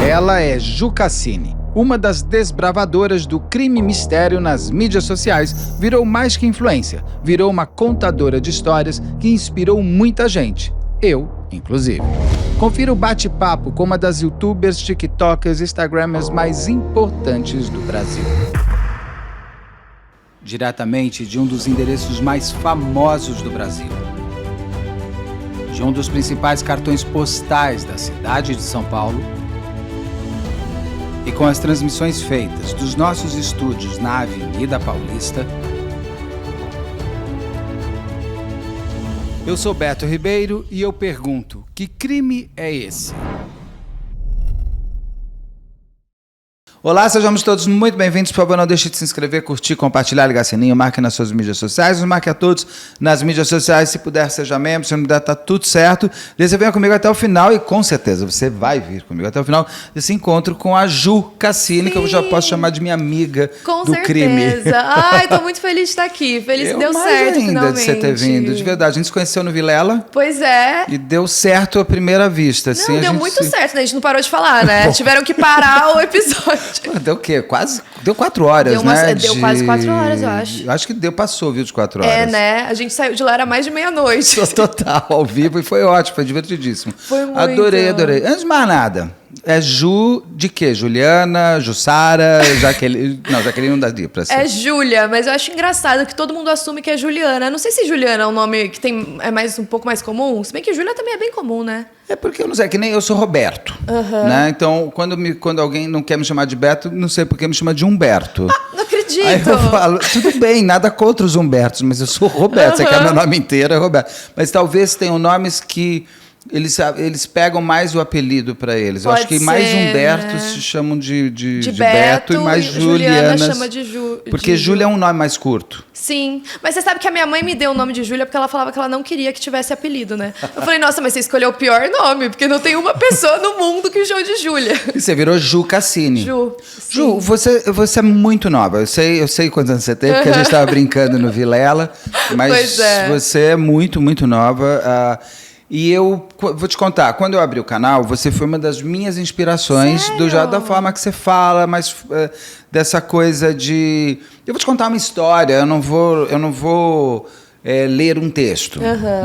Ela é Ju Cassini, uma das desbravadoras do crime e mistério nas mídias sociais. Virou mais que influência, virou uma contadora de histórias que inspirou muita gente. Eu, inclusive. Confira o bate-papo com uma das youtubers, tiktokers e instagramers mais importantes do Brasil. Diretamente de um dos endereços mais famosos do Brasil. De um dos principais cartões postais da cidade de São Paulo. E com as transmissões feitas dos nossos estúdios na Avenida Paulista. Eu sou Beto Ribeiro e eu pergunto, que crime é esse? Olá, sejamos todos muito bem-vindos. Por favor, não deixe de se inscrever, curtir, compartilhar, ligar sininho, marque nas suas mídias sociais, nos marque a todos nas mídias sociais. Se puder, seja membro, se não puder, tá tudo certo. Você venha comigo até o final e com certeza você vai vir comigo até o final desse encontro com a Ju Cassini, que eu já posso chamar de minha amiga do crime. Com certeza. Ai, tô muito feliz de estar aqui. Feliz que deu certo, ainda finalmente. De você ter vindo, de verdade. A gente se conheceu no Vilela. Pois é. E deu certo à primeira vista. Assim, não, deu muito certo, né? A gente não parou de falar, né? Tiveram que parar o episódio. Pô, deu o quê? Deu 4 horas, né? Deu quase 4 horas, eu acho. Eu acho que passou, viu, de 4 horas. É, né? A gente saiu de lá, era mais de meia-noite. Total, ao vivo, e foi ótimo, foi divertidíssimo. Foi muito. Adorei. Antes de mais nada, é Ju de quê? Juliana, Jussara, Jaqueline... Não, Jaqueline não daria pra ser. É Júlia, mas eu acho engraçado que todo mundo assume que é Juliana. Eu não sei se Juliana é um nome que é um pouco mais comum, se bem que Júlia também é bem comum, né? É porque eu não sei, que nem eu sou Roberto, né? Então, quando alguém não quer me chamar de Beto, não sei por que me chama de Humberto. Não acredito! Aí eu falo, tudo bem, nada contra os Humbertos, mas eu sou Roberto, você quer meu nome inteiro, é Roberto. Mas talvez tenham nomes que eles pegam mais o apelido para eles. Eu acho que mais Humberto se chamam de Beto e mais Juliana chama de Ju. Porque Júlia é um nome mais curto. Sim, mas você sabe que a minha mãe me deu o nome de Júlia porque ela falava que ela não queria que tivesse apelido, né? Eu falei, nossa, mas você escolheu o pior nome, porque não tem uma pessoa no mundo que chama de Júlia. E você virou Ju Cassini. Ju, você é muito nova. Eu sei quantos anos você tem, porque a gente estava brincando no Vilela, mas você é muito, muito nova. E eu vou te contar, quando eu abri o canal, você foi uma das minhas inspirações da forma que você fala, mas dessa coisa de... Eu vou te contar uma história, eu não vou ler um texto,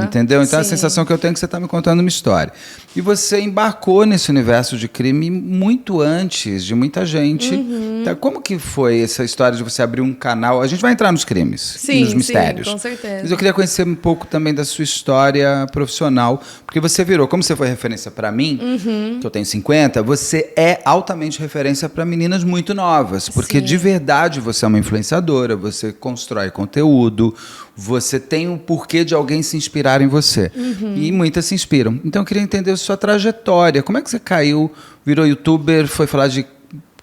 entendeu? Então a sensação que eu tenho é que você está me contando uma história. E você embarcou nesse universo de crime muito antes de muita gente. Então, como que foi essa história de você abrir um canal? A gente vai entrar nos crimes, nos mistérios. Sim, com certeza. Mas eu queria conhecer um pouco também da sua história profissional, porque você virou, como você foi referência para mim, que eu tenho 50, você é altamente referência para meninas muito novas, porque de verdade você é uma influenciadora, você constrói conteúdo, você tem um porquê de alguém se inspirar em você. E muitas se inspiram. Então eu queria entender a sua trajetória. Como é que você caiu, virou youtuber, foi falar de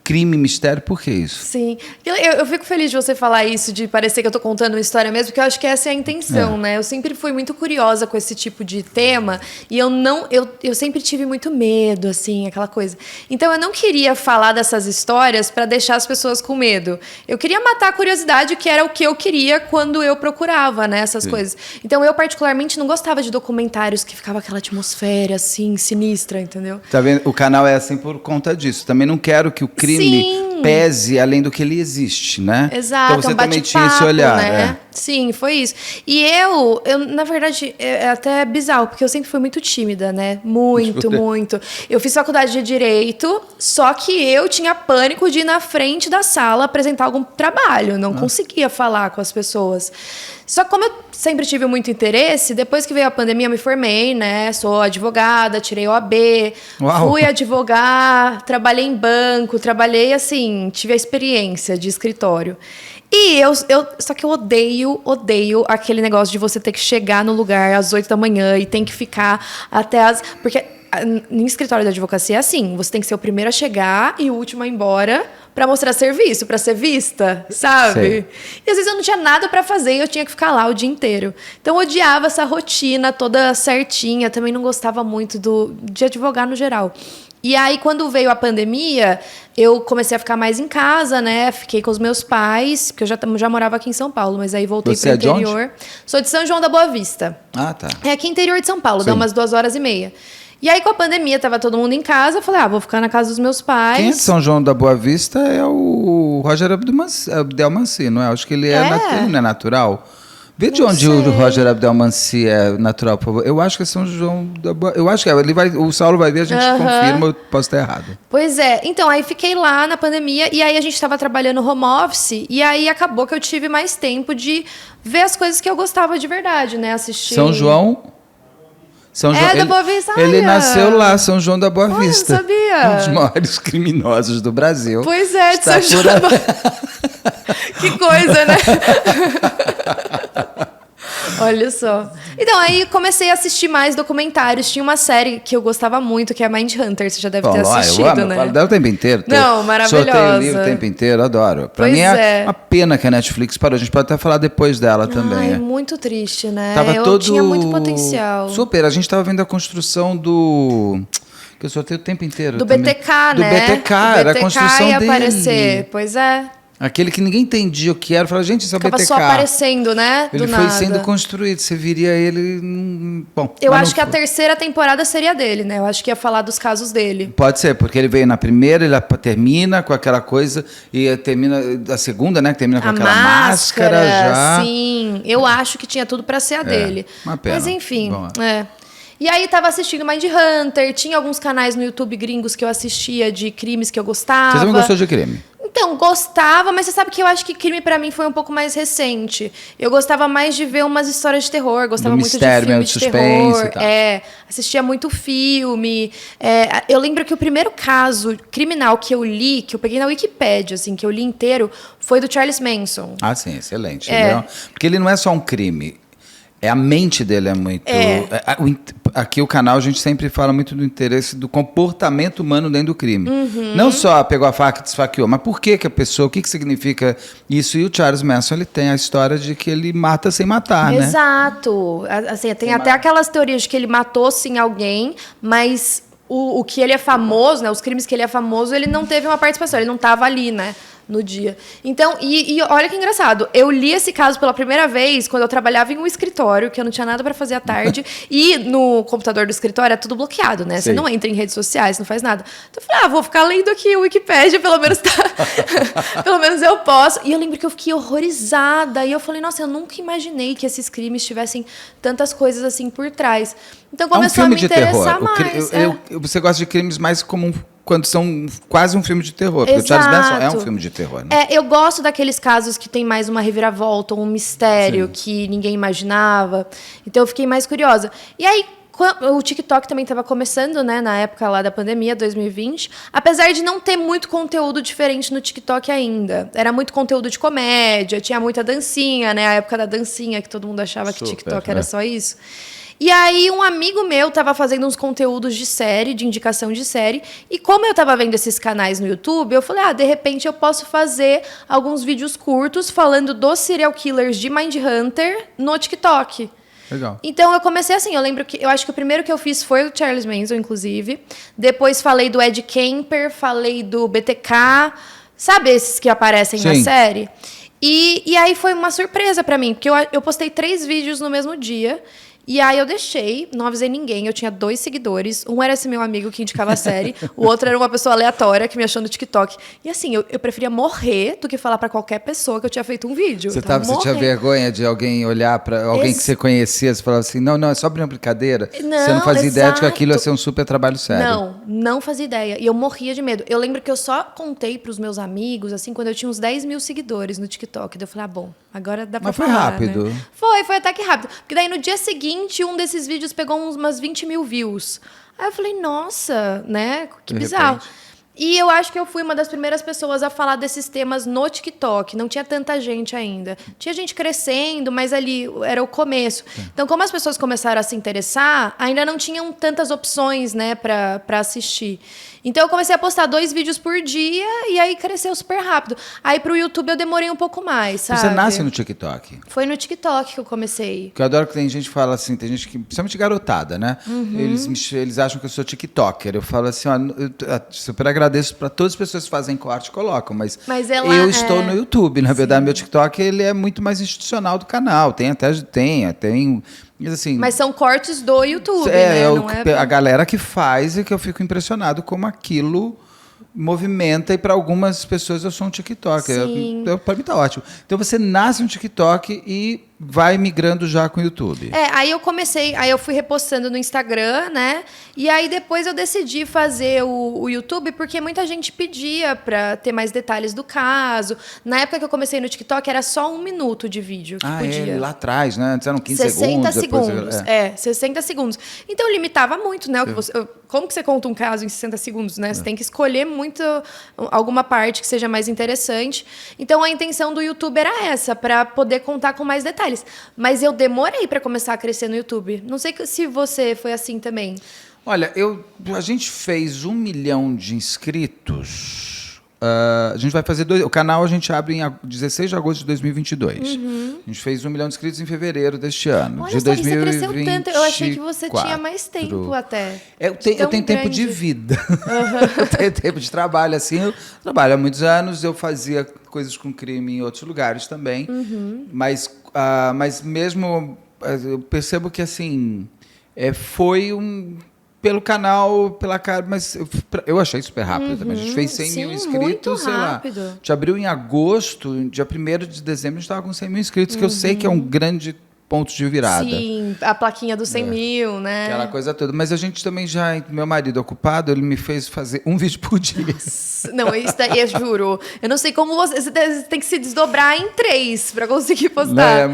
crime e mistério? Por que isso? Sim. Eu fico feliz de você falar isso, de parecer que eu tô contando uma história mesmo, porque eu acho que essa é a intenção, né? Eu sempre fui muito curiosa com esse tipo de tema e eu sempre tive muito medo, assim, aquela coisa. Então eu não queria falar dessas histórias para deixar as pessoas com medo. Eu queria matar a curiosidade, que era o que eu queria quando eu procurava, né? Essas coisas. Então eu particularmente não gostava de documentários que ficava aquela atmosfera, assim, sinistra, entendeu? Tá vendo? O canal é assim por conta disso. Também não quero que o crime pese além do que ele existe, né? Exato, então você também tinha esse olhar, né? Sim, foi isso. E eu, na verdade, é até bizarro, porque eu sempre fui muito tímida, né? Muito. Eu fiz faculdade de Direito, só que eu tinha pânico de ir na frente da sala apresentar algum trabalho, não conseguia falar com as pessoas. Só que como eu sempre tive muito interesse, depois que veio a pandemia eu me formei, né? Sou advogada, tirei OAB, fui advogar, trabalhei em banco, assim, tive a experiência de escritório. E só que eu odeio aquele negócio de você ter que chegar no lugar às 8 da manhã e tem que ficar até porque em escritório da advocacia é assim, você tem que ser o primeiro a chegar e o último a ir embora para mostrar serviço, para ser vista, sabe? Sei. E às vezes eu não tinha nada para fazer e eu tinha que ficar lá o dia inteiro. Então eu odiava essa rotina toda certinha, também não gostava muito de advogar no geral. E aí, quando veio a pandemia, eu comecei a ficar mais em casa, né? Fiquei com os meus pais, porque eu já morava aqui em São Paulo, mas aí voltei para o interior. Sou de São João da Boa Vista. Ah, tá. É aqui interior de São Paulo, dá umas 2 horas e meia. E aí, com a pandemia, tava todo mundo em casa. Eu falei, vou ficar na casa dos meus pais. Quem é de São João da Boa Vista é o Roger Abdelmanci, não é? Acho que ele ele não é natural. Vê de onde o Roger Abdelmanci é natural, por favor. Eu acho que é São João da Boa... Eu acho que o Saulo vai ver, a gente confirma, eu posso estar errado. Pois é. Então, aí fiquei lá na pandemia e aí a gente estava trabalhando home office e aí acabou que eu tive mais tempo de ver as coisas que eu gostava de verdade, né? Assistir... São João da Boa Vista. Ele nasceu lá, São João da Boa Vista. Eu sabia. Um dos maiores criminosos do Brasil. Pois é, de São João da Boa Que coisa, né? Olha só. Então, aí comecei a assistir mais documentários. Tinha uma série que eu gostava muito, que é Mindhunter. Você já deve ter assistido, eu amo, né? Eu falo dela o tempo inteiro. Não, maravilhosa. Sorteio o livro o tempo inteiro, adoro. Pra mim é uma pena que a Netflix parou. A gente pode até falar depois dela também. Muito triste, né? Tinha muito potencial. Super. A gente estava vendo a construção do... Que eu sorteio o tempo inteiro. Do também. BTK, né? Do BTK, era a construção ia dele. aparecer, pois é. Aquele que ninguém entendia o que era. Eu falava, gente, isso é o BTK. Ficava só aparecendo, né? Ele foi sendo construído. Você viria ele... Bom, eu acho que a terceira temporada seria dele, né? Eu acho que ia falar dos casos dele. Pode ser, porque ele veio na primeira, ele termina com aquela coisa, e termina a segunda, né? Que termina com aquela máscara já. Sim, eu acho que tinha tudo pra ser a dele. Uma pena. Mas enfim, E aí tava assistindo Mindhunter, tinha alguns canais no YouTube gringos que eu assistia de crimes que eu gostava. Você também gostou de crime? Então, gostava, mas você sabe que eu acho que crime pra mim foi um pouco mais recente. Eu gostava mais de ver umas histórias de terror, gostava muito mistério, de filme de terror. E tal. Assistia muito filme. Eu lembro que o primeiro caso criminal que eu li, que eu peguei na Wikipédia, assim, que eu li inteiro, foi do Charles Manson. Ah, sim, excelente. Porque ele não é só um crime. A mente dele é muito... Aqui o canal a gente sempre fala muito do interesse do comportamento humano dentro do crime. Não só pegou a faca e desfaqueou, mas por que a pessoa, o que significa isso? E o Charles Manson, ele tem a história de que ele mata sem matar, né? Exato. Assim, tem até aquelas teorias de que ele matou sim alguém, mas o que ele é famoso, né? Os crimes que ele é famoso, ele não teve uma participação, ele não estava ali, né? No dia. Então, e olha que engraçado, eu li esse caso pela primeira vez quando eu trabalhava em um escritório, que eu não tinha nada para fazer à tarde, e no computador do escritório é tudo bloqueado, né? Você não entra em redes sociais, não faz nada. Então eu falei, vou ficar lendo aqui o Wikipédia, pelo menos pelo menos eu posso. E eu lembro que eu fiquei horrorizada, e eu falei, nossa, eu nunca imaginei que esses crimes tivessem tantas coisas assim por trás. Então começou a me interessar mais. Você gosta de crimes mais como quando são quase um filme de terror. Porque o Charles Manson é um filme de terror, né? Eu gosto daqueles casos que tem mais uma reviravolta, um mistério que ninguém imaginava. Então eu fiquei mais curiosa. E aí, o TikTok também estava começando, né, na época lá da pandemia, 2020. Apesar de não ter muito conteúdo diferente no TikTok ainda. Era muito conteúdo de comédia, tinha muita dancinha, né? A época da dancinha, que todo mundo achava que TikTok era só isso. E aí, um amigo meu estava fazendo uns conteúdos de série, de indicação de série. E como eu estava vendo esses canais no YouTube, eu falei, de repente eu posso fazer alguns vídeos curtos falando dos serial killers de Mindhunter no TikTok. Legal. Então, eu comecei assim. Eu acho que o primeiro que eu fiz foi o Charles Manson, inclusive. Depois falei do Ed Kemper, falei do BTK. Sabe esses que aparecem na série? E aí foi uma surpresa para mim, porque eu postei 3 vídeos no mesmo dia. E aí eu deixei, não avisei ninguém, eu tinha 2 seguidores. Um era esse meu amigo que indicava a série, o outro era uma pessoa aleatória que me achou no TikTok. E assim, eu preferia morrer do que falar pra qualquer pessoa que eu tinha feito um vídeo. Você tinha vergonha de alguém olhar pra alguém que você conhecia, você falava assim, não, é só uma brincadeira? Você não fazia ideia de que aquilo ia ser um super trabalho sério. Não fazia ideia. E eu morria de medo. Eu lembro que eu só contei pros meus amigos, assim, quando eu tinha uns 10 mil seguidores no TikTok. Daí eu falei, bom, agora dá pra falar. Mas foi rápido. Né? Foi até que rápido. Porque daí no dia seguinte, um desses vídeos pegou umas 20 mil views. Aí eu falei, nossa, né? Que bizarro. E eu acho que eu fui uma das primeiras pessoas a falar desses temas no TikTok. Não tinha tanta gente ainda. Tinha gente crescendo, mas ali era o começo. Então, como as pessoas começaram a se interessar, ainda não tinham tantas opções, né, para assistir. Então, eu comecei a postar 2 vídeos por dia e aí cresceu super rápido. Aí, pro YouTube, eu demorei um pouco mais, sabe? Você nasce no TikTok? Foi no TikTok que eu comecei. Porque eu adoro que tem gente que fala assim, tem gente que, principalmente garotada, né? Eles acham que eu sou TikToker. Eu falo assim, eu super agradeço para todas as pessoas que fazem corte e colocam, mas eu estou no YouTube. Na verdade, meu TikTok ele é muito mais institucional do canal. Tem Mas são cortes do YouTube, né? Não é a galera que faz e que eu fico impressionado como aquilo movimenta, e para algumas pessoas eu sou um TikTok. Para mim tá ótimo. Então você nasce um TikTok e vai migrando já com o YouTube. Aí eu fui repostando no Instagram, né? E aí depois eu decidi fazer o YouTube, porque muita gente pedia para ter mais detalhes do caso. Na época que eu comecei no TikTok, era só 1 minuto de vídeo que podia. Lá atrás, né? Antes eram 15 60 segundos. 60 segundos. Então limitava muito, né? Como que você conta um caso em 60 segundos, né? Você tem que escolher muito alguma parte que seja mais interessante. Então a intenção do YouTube era essa, para poder contar com mais detalhes. Mas eu demorei para começar a crescer no YouTube. Não sei se você foi assim também. Olha, a gente fez 1 milhão de inscritos. A gente vai fazer o canal a gente abre em 16 de agosto de 2022. A gente fez 1 milhão de inscritos em fevereiro deste ano. Olha de 2024. Você cresceu tanto. Eu achei que você tinha mais tempo até. Eu tenho tempo de vida. Eu tenho tempo de trabalho. Assim, eu trabalho há muitos anos. Eu fazia coisas com crime em outros lugares também. Mas mesmo eu percebo que assim foi pelo canal, pela cara, mas eu achei super rápido também. A gente fez 100 mil inscritos, sei lá. A gente abriu em agosto, dia 1º de dezembro, a gente estava com 100 mil inscritos, que eu sei que é um grande ponto de virada. Sim, a plaquinha dos 100 mil, né? Aquela coisa toda. Mas a gente também meu marido ocupado, ele me fez fazer 1 vídeo por dia. Não, isso daí, eu juro. Eu não sei como você tem que se desdobrar em 3 para conseguir postar.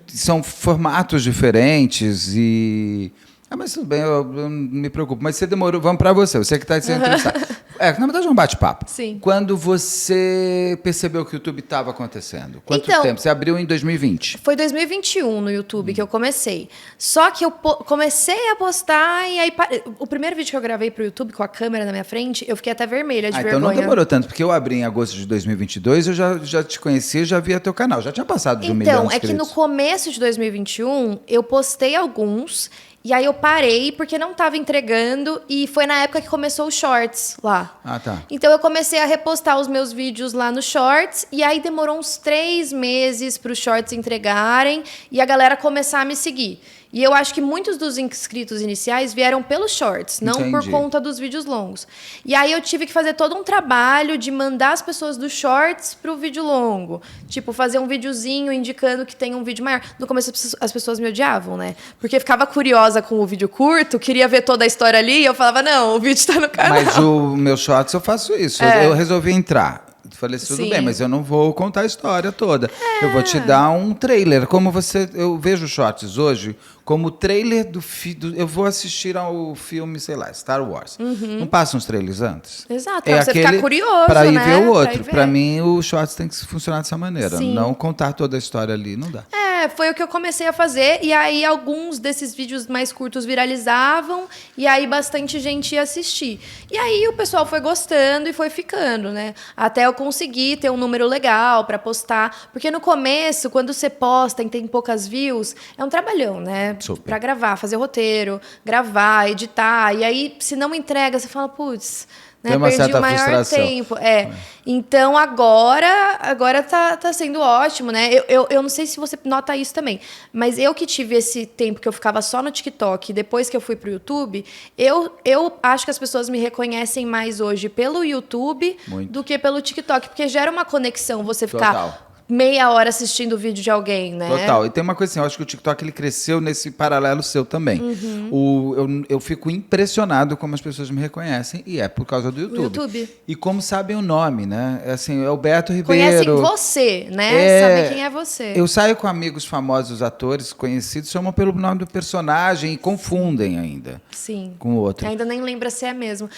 São formatos diferentes e... mas tudo bem, eu não me preocupo. Mas você demorou, vamos para você que está sendo entrevistado. Na verdade é um bate-papo. Sim. Quando você percebeu que o YouTube estava acontecendo? Quanto tempo? Você abriu em 2020? Foi 2021 no YouTube que eu comecei. Só que eu comecei a postar e aí... O primeiro vídeo que eu gravei para o YouTube com a câmera na minha frente, eu fiquei até vermelha de vergonha. Então não demorou tanto, porque eu abri em agosto de 2022, eu já te conhecia, já via teu canal. Já tinha passado de 1 milhão de inscritos. Então, é que no começo de 2021, eu postei alguns... E aí eu parei porque não estava entregando e foi na época que começou o Shorts lá. Tá. Então eu comecei a repostar os meus vídeos lá no Shorts e aí demorou uns 3 meses para os Shorts entregarem e a galera começar a me seguir. E eu acho que muitos dos inscritos iniciais vieram pelos Shorts, não por conta dos vídeos longos. E aí eu tive que fazer todo um trabalho de mandar as pessoas dos Shorts para o vídeo longo. Tipo, fazer um videozinho indicando que tem um vídeo maior. No começo as pessoas me odiavam, né? Porque ficava curiosa com o vídeo curto, queria ver toda a história ali e eu falava, não, o vídeo está no canal. Mas o meu Shorts eu faço isso. Eu resolvi entrar. Falei, tudo bem, mas eu não vou contar a história toda. Eu vou te dar um trailer. Eu vejo Shorts hoje como trailer eu vou assistir ao filme, sei lá, Star Wars. Não passa uns trailers antes? Exato, pra você ficar curioso, para ir ver o outro. Para mim, o Shorts tem que funcionar dessa maneira. Sim. Não contar toda a história ali, não dá. Foi o que eu comecei a fazer. E aí, alguns desses vídeos mais curtos viralizavam. E aí, bastante gente ia assistir. E aí, o pessoal foi gostando e foi ficando, né? Até eu conseguir ter um número legal para postar. Porque no começo, quando você posta e tem poucas views, é um trabalhão, né? Para gravar, fazer roteiro, gravar, editar. E aí, se não entrega, você fala, putz... Né? Perdi o maior frustração. Tempo. Então, agora tá sendo ótimo, né? Eu não sei se você nota isso também, mas eu que tive esse tempo que eu ficava só no TikTok, depois que eu fui pro YouTube, eu acho que as pessoas me reconhecem mais hoje pelo YouTube do que pelo TikTok, porque gera uma conexão você ficar... Total. Meia hora assistindo o vídeo de alguém, né? Total. E tem uma coisa assim, eu acho que o TikTok ele cresceu nesse paralelo seu também. Eu fico impressionado como as pessoas me reconhecem e é por causa do YouTube. E como sabem o nome, né? Assim, é o Beto Ribeiro. Conhecem você, né? Saber quem é você. Eu saio com amigos famosos, atores conhecidos, chamam pelo nome do personagem e confundem ainda. Sim. Com o outro. Ainda nem lembra se é mesmo.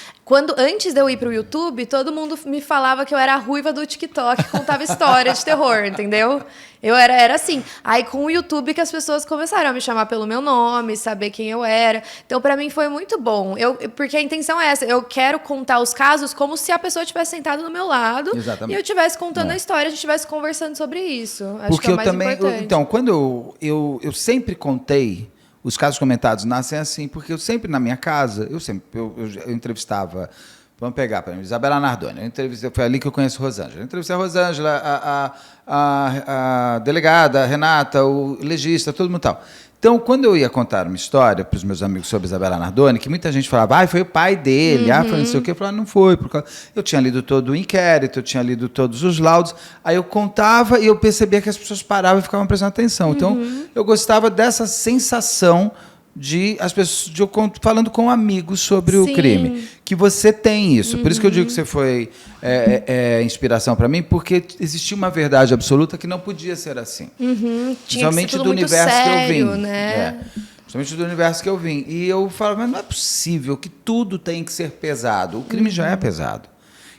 Antes de eu ir pro YouTube, todo mundo me falava que eu era a ruiva do TikTok, contava história de terror. Entendeu? Eu era assim. Aí com o YouTube que as pessoas começaram a me chamar pelo meu nome, saber quem eu era. Então, para mim foi muito bom. Porque a intenção é essa. Eu quero contar os casos como se a pessoa tivesse sentado do meu lado. Exatamente. E eu estivesse contando a história, a gente estivesse conversando sobre isso. Acho porque que é o mais importante. Então, quando eu sempre contei, os casos comentados nascem assim, porque eu sempre na minha casa, eu entrevistava... Vamos pegar, para mim, Isabela Nardoni. Foi ali que eu conheço Rosângela. Eu entrevistei a Rosângela, a delegada, a Renata, o legista, todo mundo tal. Então, quando eu ia contar uma história para os meus amigos sobre Isabella Nardoni, que muita gente falava, foi o pai dele, foi não sei o quê, eu falava, não foi, porque eu tinha lido todo o inquérito, eu tinha lido todos os laudos, aí eu contava e eu percebia que as pessoas paravam e ficavam prestando atenção. Então, eu gostava dessa sensação de as pessoas falando com amigos sobre o crime, que você tem isso. Por isso que eu digo que você foi inspiração para mim, porque existia uma verdade absoluta que não podia ser assim. Principalmente do universo sério, que eu vim, né? Principalmente do universo que eu vim. E eu falo, mas não é possível que tudo tem que ser pesado. O crime já é pesado.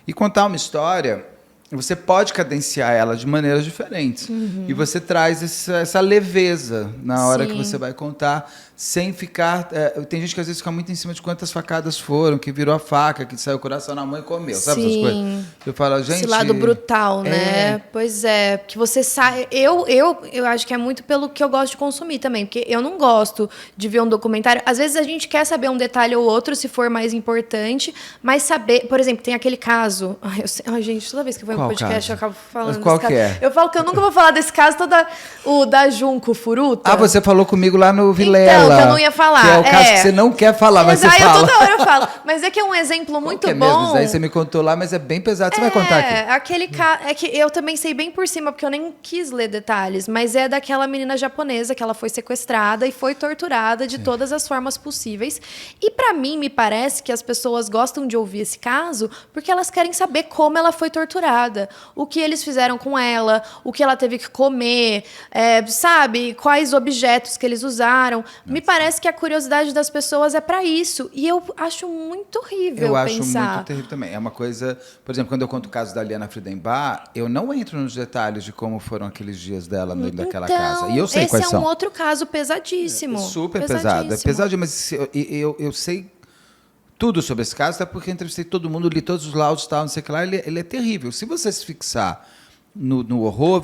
E contar uma história, você pode cadenciar ela de maneiras diferentes. E você traz essa leveza na hora que você vai contar, sem ficar... tem gente que às vezes fica muito em cima de quantas facadas foram, que virou a faca, que saiu o coração na mão e comeu. Sabe essas coisas? Eu falo, gente... Esse lado brutal, né? Pois é. Porque você sai... Eu acho que é muito pelo que eu gosto de consumir também. Porque eu não gosto de ver um documentário. Às vezes a gente quer saber um detalhe ou outro, se for mais importante. Mas saber... Por exemplo, tem aquele caso... Ai, gente, toda vez que vai um podcast, caso? Eu acabo falando mas qual desse que caso. Eu falo que eu nunca vou falar desse caso, o da Junco Furuta. Ah, você falou comigo lá no Vilela. Então, que eu não ia falar. Que é o caso que você não quer falar, mas você fala. Toda hora eu falo. Mas é que é um exemplo muito bom. Mesmo? Isso aí você me contou lá, mas é bem pesado. Você vai contar aqui. Aquele caso... É que eu também sei bem por cima, porque eu nem quis ler detalhes. Mas é daquela menina japonesa que ela foi sequestrada e foi torturada de todas as formas possíveis. E pra mim, me parece que as pessoas gostam de ouvir esse caso porque elas querem saber como ela foi torturada. O que eles fizeram com ela, o que ela teve que comer, sabe? Quais objetos que eles usaram. Me parece que a curiosidade das pessoas é para isso. E eu acho muito horrível pensar. Eu acho muito terrível também. É uma coisa... Por exemplo, quando eu conto o caso da Liana Friedenbach, eu não entro nos detalhes de como foram aqueles dias dela dentro daquela casa. E eu sei quais são. Esse é um outro caso pesadíssimo. Super pesado. É pesadíssimo, mas eu sei tudo sobre esse caso, até porque eu entrevistei todo mundo, li todos os laudos, tal, não sei o que lá. Ele é terrível. Se você se fixar no horror,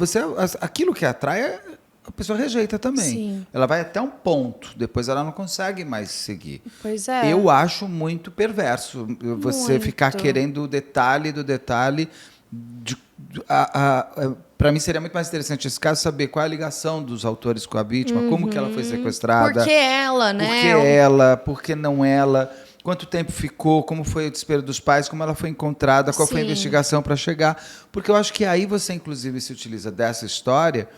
aquilo que atrai, a pessoa rejeita também. Sim. Ela vai até um ponto, depois ela não consegue mais seguir. Pois é. Eu acho muito perverso você ficar querendo o detalhe do detalhe. Para mim seria muito mais interessante esse caso saber qual é a ligação dos autores com a vítima, como que ela foi sequestrada. Por que ela, né? Por que ela, por que não ela, quanto tempo ficou, como foi o desespero dos pais, como ela foi encontrada, qual foi a investigação para chegar. Porque eu acho que aí você, inclusive, se utiliza dessa história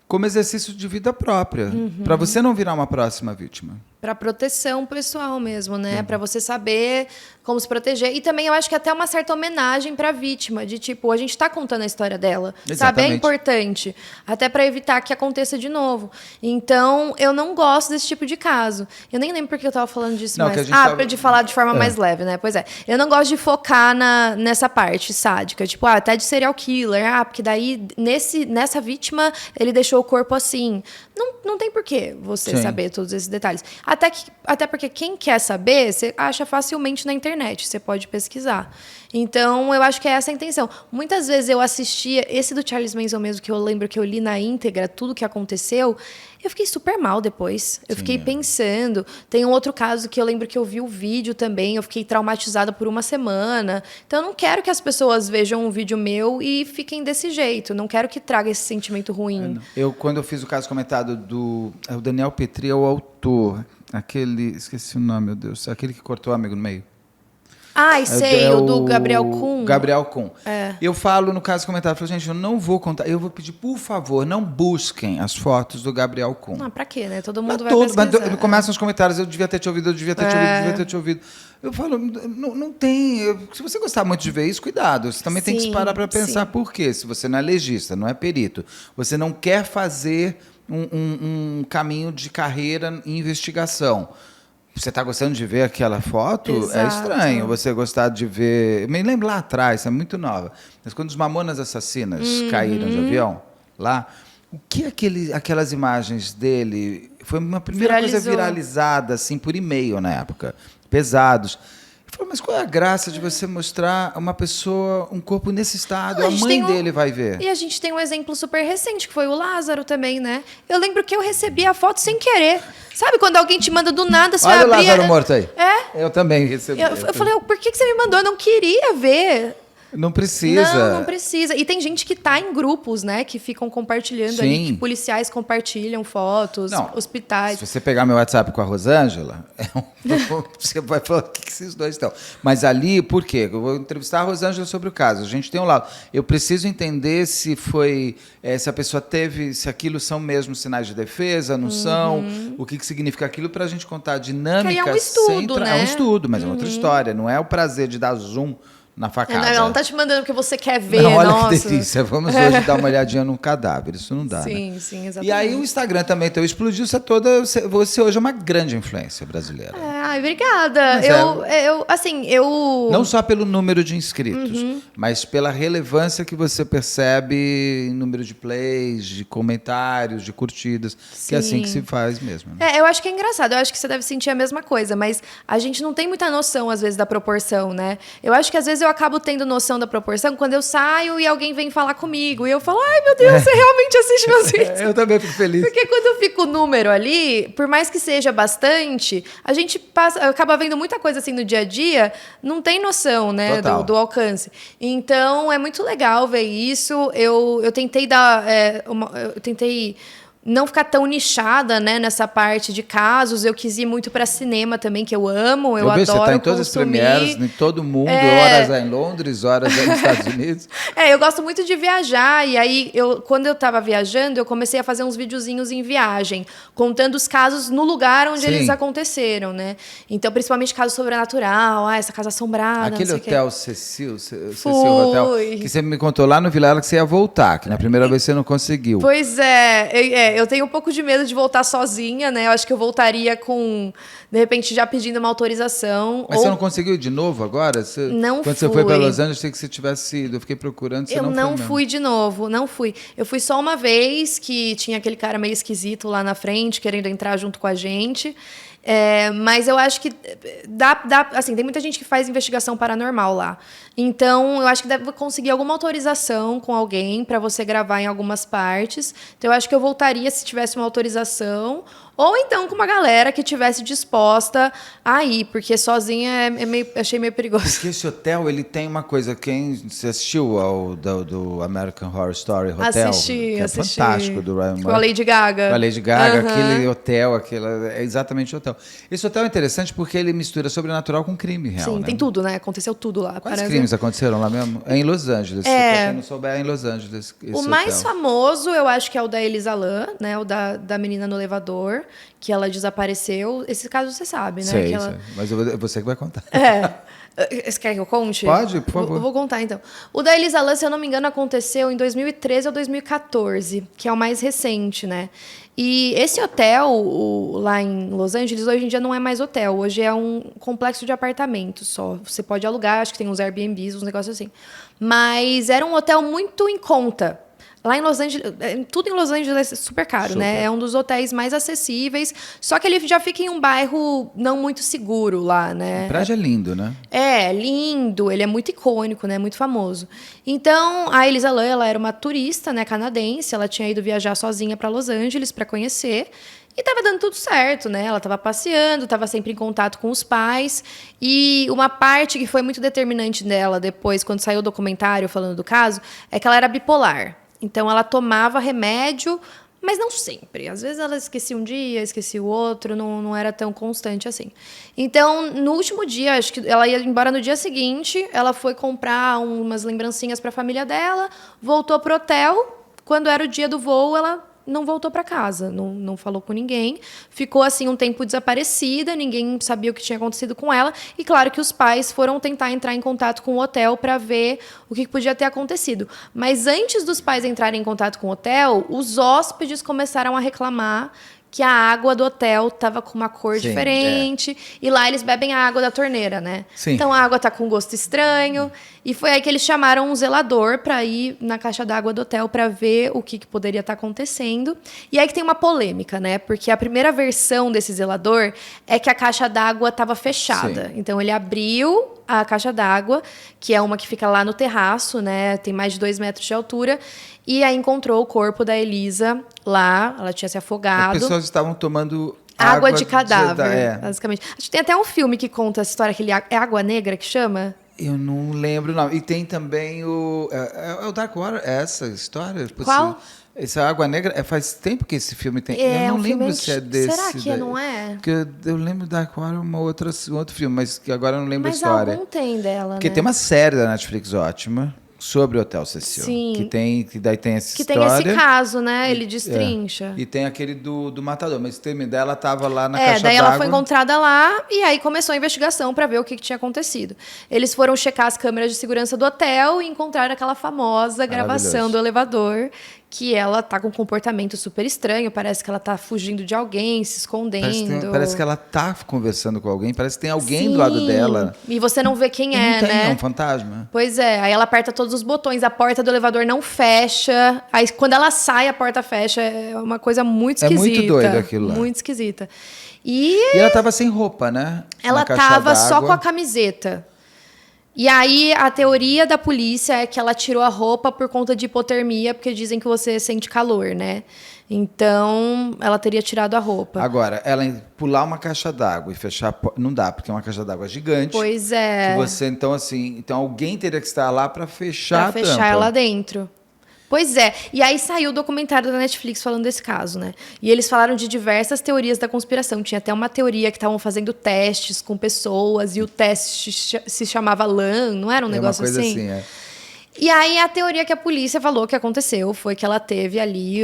como exercício de vida própria, para você não virar uma próxima vítima. Para proteção pessoal mesmo, né? Para você saber como se proteger. E também eu acho que até uma certa homenagem para a vítima, de tipo, a gente está contando a história dela. Exatamente. Sabe? É importante. Até para evitar que aconteça de novo. Então, eu não gosto desse tipo de caso. Eu nem lembro porque eu estava falando disso mais. De falar de forma mais leve, né? Pois é. Eu não gosto de focar nessa parte sádica. Tipo, até de serial killer. Porque daí, nessa vítima, ele deixou o corpo assim. Não tem porquê você saber todos esses detalhes. Até porque quem quer saber, você acha facilmente na internet, você pode pesquisar. Então, eu acho que é essa a intenção. Muitas vezes eu assistia, esse do Charles Manson mesmo, que eu lembro que eu li na íntegra, tudo que aconteceu, eu fiquei super mal depois. Eu fiquei pensando. Tem um outro caso que eu lembro que eu vi o vídeo também, eu fiquei traumatizada por uma semana. Então, eu não quero que as pessoas vejam um vídeo meu e fiquem desse jeito. Não quero que traga esse sentimento ruim. Quando eu fiz o caso comentado o Daniel Petri é o autor. Esqueci o nome, meu Deus. Aquele que cortou o amigo no meio. Sei, o do Gabriel Kuhn. Gabriel Kuhn. Eu falo no caso comentado, eu falo, gente, eu não vou contar, eu vou pedir, por favor, não busquem as fotos do Gabriel Kuhn. Pra quê, né? Todo mundo vai pesquisar. Mas começam os comentários, eu devia ter te ouvido, eu devia ter te ouvido. Eu falo, não tem... Se você gostar muito de ver isso, cuidado. Você também tem que parar para pensar por quê. Se você não é legista, não é perito, você não quer fazer um caminho de carreira em investigação. Você está gostando de ver aquela foto? Exato. É estranho você gostar de ver... Me lembro lá atrás, é muito nova. Mas quando os Mamonas Assassinas caíram de avião, lá, o que aquelas imagens dele... Foi uma primeira coisa viralizada, assim, por e-mail na época. Pesados. Eu falei, mas qual é a graça de você mostrar uma pessoa, um corpo nesse estado? A mãe dele vai ver. E a gente tem um exemplo super recente, que foi o Lázaro também, né? Eu lembro que eu recebi a foto sem querer. Sabe quando alguém te manda do nada, você vai abrir... Olha o Lázaro morto aí. Eu também recebi. Eu falei, por que você me mandou? Eu não queria ver. Não precisa. Não precisa. E tem gente que tá em grupos, né? Que ficam compartilhando Sim. ali, que policiais compartilham fotos, hospitais. Se você pegar meu WhatsApp com a Rosângela, você vai falar o que esses dois estão. Mas ali, por quê? Eu vou entrevistar a Rosângela sobre o caso. A gente tem um lado. Eu preciso entender se foi... se a pessoa teve... Se aquilo são mesmo sinais de defesa, não são. O que significa aquilo para a gente contar a dinâmica. Que aí é um estudo, né? É um estudo, mas é outra história. Não é o prazer de dar zoom na facada. Ela não tá te mandando porque você quer ver, não, olha nossa. que delícia. Vamos hoje dar uma olhadinha num cadáver. Isso não dá, sim, né? Sim, exatamente. E aí o Instagram também então, explodiu. Você hoje é uma grande influência brasileira. Obrigada. Eu... Não só pelo número de inscritos, mas pela relevância que você percebe em número de plays, de comentários, de curtidas. Sim. Que é assim que se faz mesmo. Né? Eu acho que é engraçado. Eu acho que você deve sentir a mesma coisa, mas a gente não tem muita noção, às vezes, da proporção, né? Eu acho que, às vezes, eu acabo tendo noção da proporção quando eu saio e alguém vem falar comigo. E eu falo, ai, meu Deus, você realmente assiste meus vídeos? Eu também fico feliz. Porque quando fica o número ali, por mais que seja bastante, a gente acaba vendo muita coisa assim no dia a dia, não tem noção, né, do alcance. Então, é muito legal ver isso. Eu tentei dar... eu tentei... não ficar tão nichada, né, nessa parte de casos. Eu quis ir muito para cinema também, que eu amo, eu adoro consumir. Você tá em todas as premieres, em todo mundo, horas em Londres, horas nos Estados Unidos. Eu gosto muito de viajar, e aí, quando eu estava viajando, eu comecei a fazer uns videozinhos em viagem, contando os casos no lugar onde eles aconteceram, né? Então, principalmente caso sobrenatural, essa casa assombrada, aquele hotel Cecil Hotel, que você me contou lá no Vilela que você ia voltar, que na primeira vez você não conseguiu. Pois eu tenho um pouco de medo de voltar sozinha, né? Eu acho que eu voltaria com, de repente, já pedindo uma autorização. Mas você não conseguiu ir de novo agora? Não Quando você foi para Los Angeles, achei que você tivesse ido. Eu fiquei procurando, você não foi. Eu não fui de novo, não fui. Eu fui só uma vez, que tinha aquele cara meio esquisito lá na frente, querendo entrar junto com a gente. Mas eu acho que assim, tem muita gente que faz investigação paranormal lá. Então, eu acho que deve conseguir alguma autorização com alguém para você gravar em algumas partes. Então, eu acho que eu voltaria se tivesse uma autorização. Ou então com uma galera que tivesse disposta a ir, porque sozinha achei meio perigoso. Porque esse hotel, ele tem uma coisa. Você assistiu ao do American Horror Story Hotel? Assisti. Fantástico, do Ryan Murphy. Com a Lady Gaga. Com a Lady Gaga, aquele hotel, é exatamente o hotel. Esse hotel é interessante porque ele mistura sobrenatural com crime real. Sim, né? Tem tudo, né? Aconteceu tudo lá. Quais crimes aconteceram lá mesmo? É em Los Angeles. Pra quem não souber, é em Los Angeles. O mais famoso, eu acho que é o da Elisa Lam, né? O da menina no elevador, que ela desapareceu. Esse caso você sabe, né? Sei. Mas você que vai contar. Você quer que eu conte? Pode, por favor. Eu vou contar, então. O da Elisa Lam, se eu não me engano, aconteceu em 2013 ou 2014, que é o mais recente, né? E esse hotel, lá em Los Angeles, hoje em dia não é mais hotel. Hoje é um complexo de apartamentos só. Você pode alugar, acho que tem uns Airbnbs, uns negócios assim. Mas era um hotel muito em conta. Lá em Los Angeles, tudo em Los Angeles é super caro, né? É um dos hotéis mais acessíveis, só que ele já fica em um bairro não muito seguro lá, né? O prédio é lindo, né? Lindo, ele é muito icônico, né? Muito famoso. Então, a Elisa Lam, ela era uma turista, né, canadense, ela tinha ido viajar sozinha para Los Angeles para conhecer. E estava dando tudo certo, né? Ela estava passeando, estava sempre em contato com os pais. E uma parte que foi muito determinante dela depois, quando saiu o documentário falando do caso, é que ela era bipolar. Então, ela tomava remédio, mas não sempre. Às vezes, ela esquecia um dia, esquecia o outro, não era tão constante assim. Então, no último dia, acho que ela ia embora no dia seguinte, ela foi comprar umas lembrancinhas para a família dela, voltou pro hotel. Quando era o dia do voo, ela não voltou para casa, não falou com ninguém. Ficou, assim, um tempo desaparecida, ninguém sabia o que tinha acontecido com ela. E, claro, que os pais foram tentar entrar em contato com o hotel para ver o que podia ter acontecido. Mas antes dos pais entrarem em contato com o hotel, os hóspedes começaram a reclamar que a água do hotel estava com uma cor diferente. E lá eles bebem a água da torneira, né? Sim. Então a água está com um gosto estranho. E foi aí que eles chamaram um zelador para ir na caixa d'água do hotel para ver o que poderia estar acontecendo. E aí que tem uma polêmica, né? Porque a primeira versão desse zelador é que a caixa d'água estava fechada. Sim. Então ele abriu a caixa d'água, que é uma que fica lá no terraço, né? Tem mais de 2 metros de altura. E aí encontrou o corpo da Elisa lá, ela tinha se afogado. As pessoas estavam tomando água de cadáver, basicamente. Acho que tem até um filme que conta essa história, aquele é Água Negra que chama? Eu não lembro, não. E tem também o Dark Water, essa história? Qual? Essa Água Negra, faz tempo que esse filme tem. Eu não lembro se é desse. Será que não é? Porque eu lembro da Dark Water um outro filme, mas que agora eu não lembro a história. Mas algum tem dela, Porque né? tem uma série da Netflix ótima sobre o Hotel Cecil. Sim. Que daí tem essa que história. Tem esse caso, né? Ele destrincha. E tem aquele do Matador, mas o termo dela estava lá na caixa d'água. Daí ela foi encontrada lá e aí começou a investigação para ver o que tinha acontecido. Eles foram checar as câmeras de segurança do hotel e encontraram aquela famosa gravação do elevador, que ela tá com um comportamento super estranho, parece que ela tá fugindo de alguém, se escondendo. Parece que ela tá conversando com alguém, parece que tem alguém do lado dela. E você não vê quem é, né? É um fantasma. Pois é, aí ela aperta todos os botões, a porta do elevador não fecha, aí quando ela sai, a porta fecha, é uma coisa muito esquisita. É muito doido aquilo lá. Muito esquisita. E ela tava sem roupa, né? Ela tava só com a camiseta. E aí, a teoria da polícia é que ela tirou a roupa por conta de hipotermia, porque dizem que você sente calor, né? Então, ela teria tirado a roupa. Agora, ela pular uma caixa d'água e fechar a porta, não dá, porque é uma caixa d'água gigante. Pois é. Que você, então, alguém teria que estar lá para fechar a tampa. Pra fechar ela dentro. Pois é. E aí saiu o documentário da Netflix falando desse caso, né? E eles falaram de diversas teorias da conspiração. Tinha até uma teoria que estavam fazendo testes com pessoas e o teste se chamava LAN, não era um negócio uma coisa assim? É. E aí a teoria que a polícia falou que aconteceu foi que ela teve ali,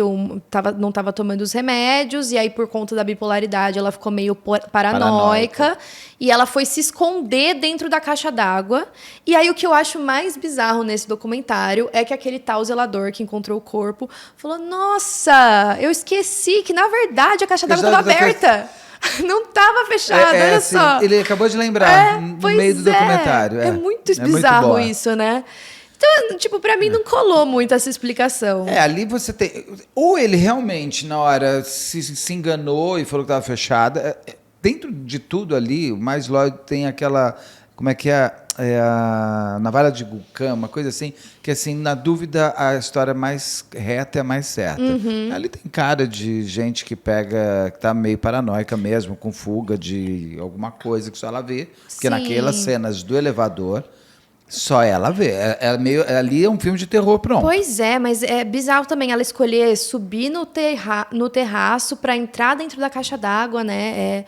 não estava tomando os remédios, e aí por conta da bipolaridade ela ficou meio paranoica. E ela foi se esconder dentro da caixa d'água. E aí o que eu acho mais bizarro nesse documentário é que aquele tal zelador que encontrou o corpo falou: nossa, eu esqueci que na verdade a caixa d'água estava aberta. Não estava fechada, olha assim, só. Ele acabou de lembrar no meio do documentário. É muito bizarro muito isso, né? Então, tipo, pra mim não colou muito essa explicação. Ali você tem... Ou ele realmente, na hora, se enganou e falou que estava fechada. Dentro de tudo ali, o mais lógico tem aquela... Como é que é? A navalha de Vulcã, uma coisa assim, que assim, na dúvida, a história mais reta é a mais certa. Uhum. Ali tem cara de gente que tá meio paranoica mesmo, com fuga de alguma coisa que só ela vê. Porque naquelas cenas do elevador... Só ela vê. Ali é um filme de terror pronto. Pois é, mas é bizarro também ela escolher subir no terraço para entrar dentro da caixa d'água, né?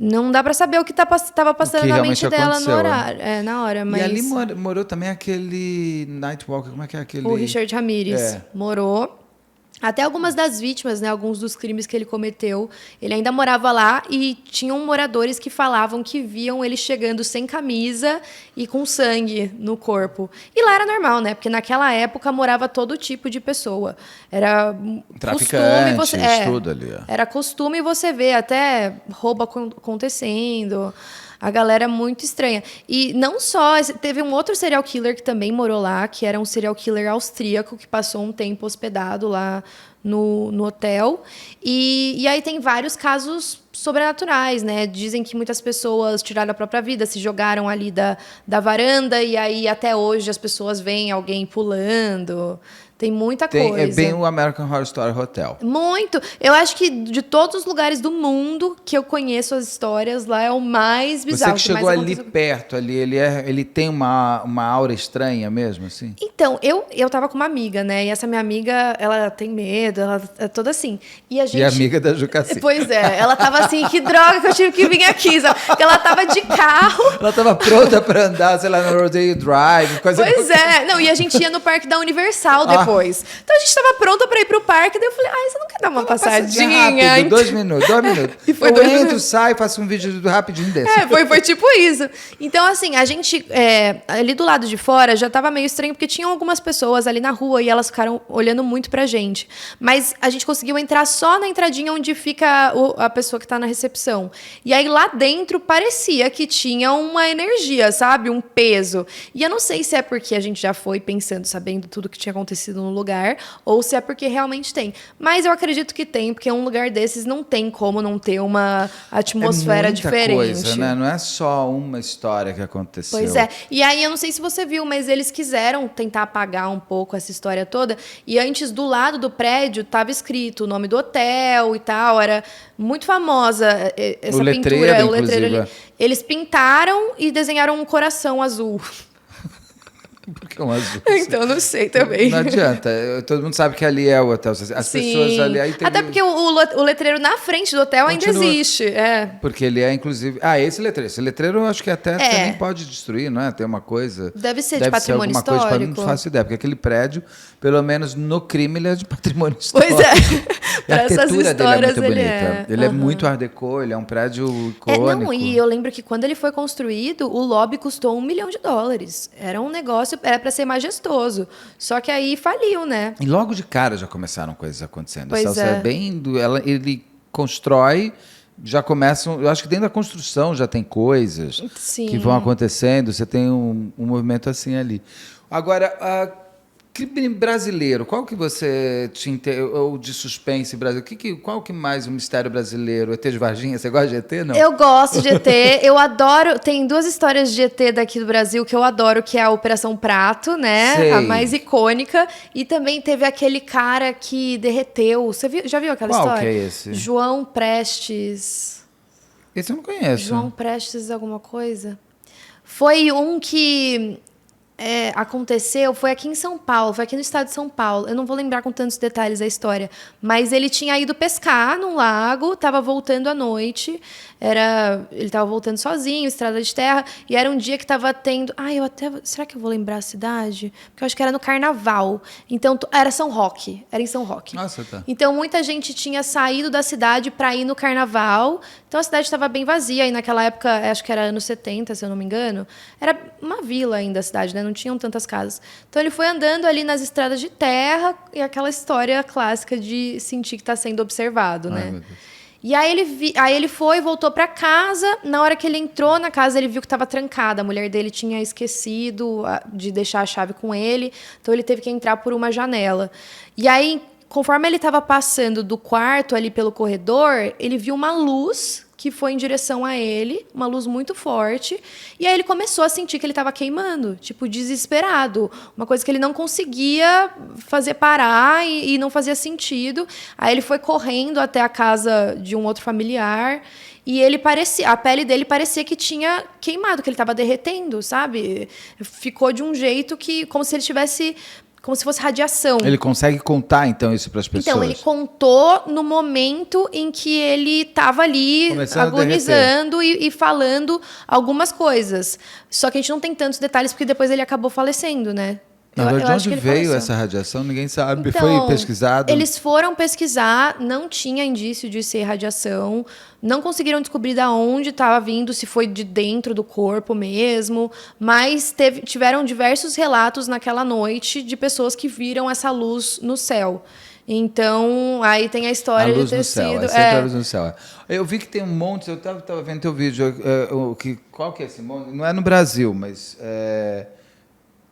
Não dá para saber o que estava passando na mente dela no horário, na hora. Mas... E ali morou também aquele Nightwalker, como é que é aquele... O Richard Ramirez. Morou. Até algumas das vítimas, né, alguns dos crimes que ele cometeu, ele ainda morava lá e tinham moradores que falavam que viam ele chegando sem camisa e com sangue no corpo. E lá era normal, né? Porque naquela época morava todo tipo de pessoa. Era traficantes, tudo ali. Era costume você ver até roubo acontecendo. A galera é muito estranha. E não só... Teve um outro serial killer que também morou lá, que era um serial killer austríaco, que passou um tempo hospedado lá no hotel. E aí tem vários casos sobrenaturais, né? Dizem que muitas pessoas tiraram a própria vida, se jogaram ali da varanda, e aí até hoje as pessoas veem alguém pulando... Tem muita coisa. É bem o American Horror Story Hotel. Muito. Eu acho que de todos os lugares do mundo que eu conheço as histórias, lá é o mais bizarro. Você que chegou ali perto, ele tem uma aura estranha mesmo, assim? Então, eu tava com uma amiga, né? E essa minha amiga, ela tem medo, ela é toda assim. E a amiga da Jucassi. Pois é. Ela tava assim, que droga que eu tive que vir aqui, sabe? Porque ela tava de carro. Ela tava pronta pra andar, sei lá, no Rodeo Drive, coisa... Pois é. Não, e a gente ia no parque da Universal depois. Então a gente estava pronta para ir pro parque, daí eu falei, você não quer dar uma passadinha? Rápido, 2 minutos. E foi eu entro, saio, faço um vídeo rapidinho desse. Foi tipo isso. Então, assim, a gente, ali do lado de fora, já estava meio estranho, porque tinham algumas pessoas ali na rua e elas ficaram olhando muito pra gente. Mas a gente conseguiu entrar só na entradinha onde fica a pessoa que tá na recepção. E aí, lá dentro, parecia que tinha uma energia, sabe? Um peso. E eu não sei se é porque a gente já foi pensando, sabendo tudo que tinha acontecido acontecido no lugar, ou se é porque realmente tem. Mas eu acredito que tem, porque um lugar desses não tem como não ter uma atmosfera diferente. Coisa, né? Não é só uma história que aconteceu. Pois é. E aí, eu não sei se você viu, mas eles quiseram tentar apagar um pouco essa história toda. E antes, do lado do prédio, estava escrito o nome do hotel e tal. Era muito famosa essa pintura. O letreiro ali. Eles pintaram e desenharam um coração azul. Por que um azul? Então, não sei também. Não adianta. Todo mundo sabe que ali é o hotel. As pessoas ali... Aí Até porque o letreiro na frente do hotel ainda existe. Porque ele é, inclusive... Esse letreiro. Esse letreiro eu acho que até também pode destruir, não é? Tem uma coisa... Deve ser de patrimônio histórico. Coisa, não faço ideia. Porque aquele prédio, pelo menos no crime, ele é de patrimônio histórico. Pois é. A arquitetura dele é muito bonita. Ele é muito art déco, ele é um prédio icônico. E eu lembro que quando ele foi construído, o lobby custou $1 milhão. Era um negócio, era para ser majestoso. Só que aí faliu, né? E logo de cara já começaram coisas acontecendo. Pois Ele constrói, já começam... Eu acho que dentro da construção já tem coisas que vão acontecendo. Você tem um movimento assim ali. Agora... crime brasileiro, qual que você tinha, ou de suspense brasileiro? Qual que mais um mistério brasileiro? ET de Varginha? Você gosta de ET, não? Eu gosto de ET, eu adoro... Tem 2 histórias de ET daqui do Brasil que eu adoro, que é a Operação Prato, né? Sei. A mais icônica. E também teve aquele cara que derreteu. Você já viu aquela história? Qual que é esse? João Prestes. Esse eu não conheço. João Prestes alguma coisa? Foi um que... aconteceu, foi aqui em São Paulo, foi aqui no estado de São Paulo. Eu não vou lembrar com tantos detalhes a história, mas ele tinha ido pescar num lago, estava voltando à noite, ele estava voltando sozinho, estrada de terra, e era um dia que estava tendo... será que eu vou lembrar a cidade? Porque eu acho que era no Carnaval. Então, era São Roque, era em São Roque. Nossa, tá. Então, muita gente tinha saído da cidade para ir no Carnaval, então a cidade estava bem vazia, e naquela época, acho que era anos 70, se eu não me engano, era uma vila ainda a cidade, né? Não tinham tantas casas. Então, ele foi andando ali nas estradas de terra, e aquela história clássica de sentir que está sendo observado, né? Meu Deus. E aí ele foi, voltou para casa. Na hora que ele entrou na casa, ele viu que estava trancada. A mulher dele tinha esquecido de deixar a chave com ele, então ele teve que entrar por uma janela. E aí, conforme ele estava passando do quarto ali pelo corredor, ele viu uma luz que foi em direção a ele, uma luz muito forte, e aí ele começou a sentir que ele estava queimando, tipo, desesperado, uma coisa que ele não conseguia fazer parar e não fazia sentido. Aí ele foi correndo até a casa de um outro familiar, e a pele dele parecia que tinha queimado, que ele estava derretendo, sabe? Ficou de um jeito como se ele tivesse... Como se fosse radiação. Ele consegue contar, então, isso para as pessoas? Então, ele contou no momento em que ele estava ali agonizando e falando algumas coisas. Só que a gente não tem tantos detalhes, porque depois ele acabou falecendo, né? Na verdade, de onde veio essa radiação? Ninguém sabe. Então, foi pesquisado? Eles foram pesquisar, não tinha indício de ser radiação, não conseguiram descobrir de onde estava vindo, se foi de dentro do corpo mesmo, mas tiveram diversos relatos naquela noite de pessoas que viram essa luz no céu. Então, aí tem a história de ter sido... A luz no céu. Eu vi que tem um monte, eu estava vendo teu vídeo, qual que é esse monte? Não é no Brasil, mas...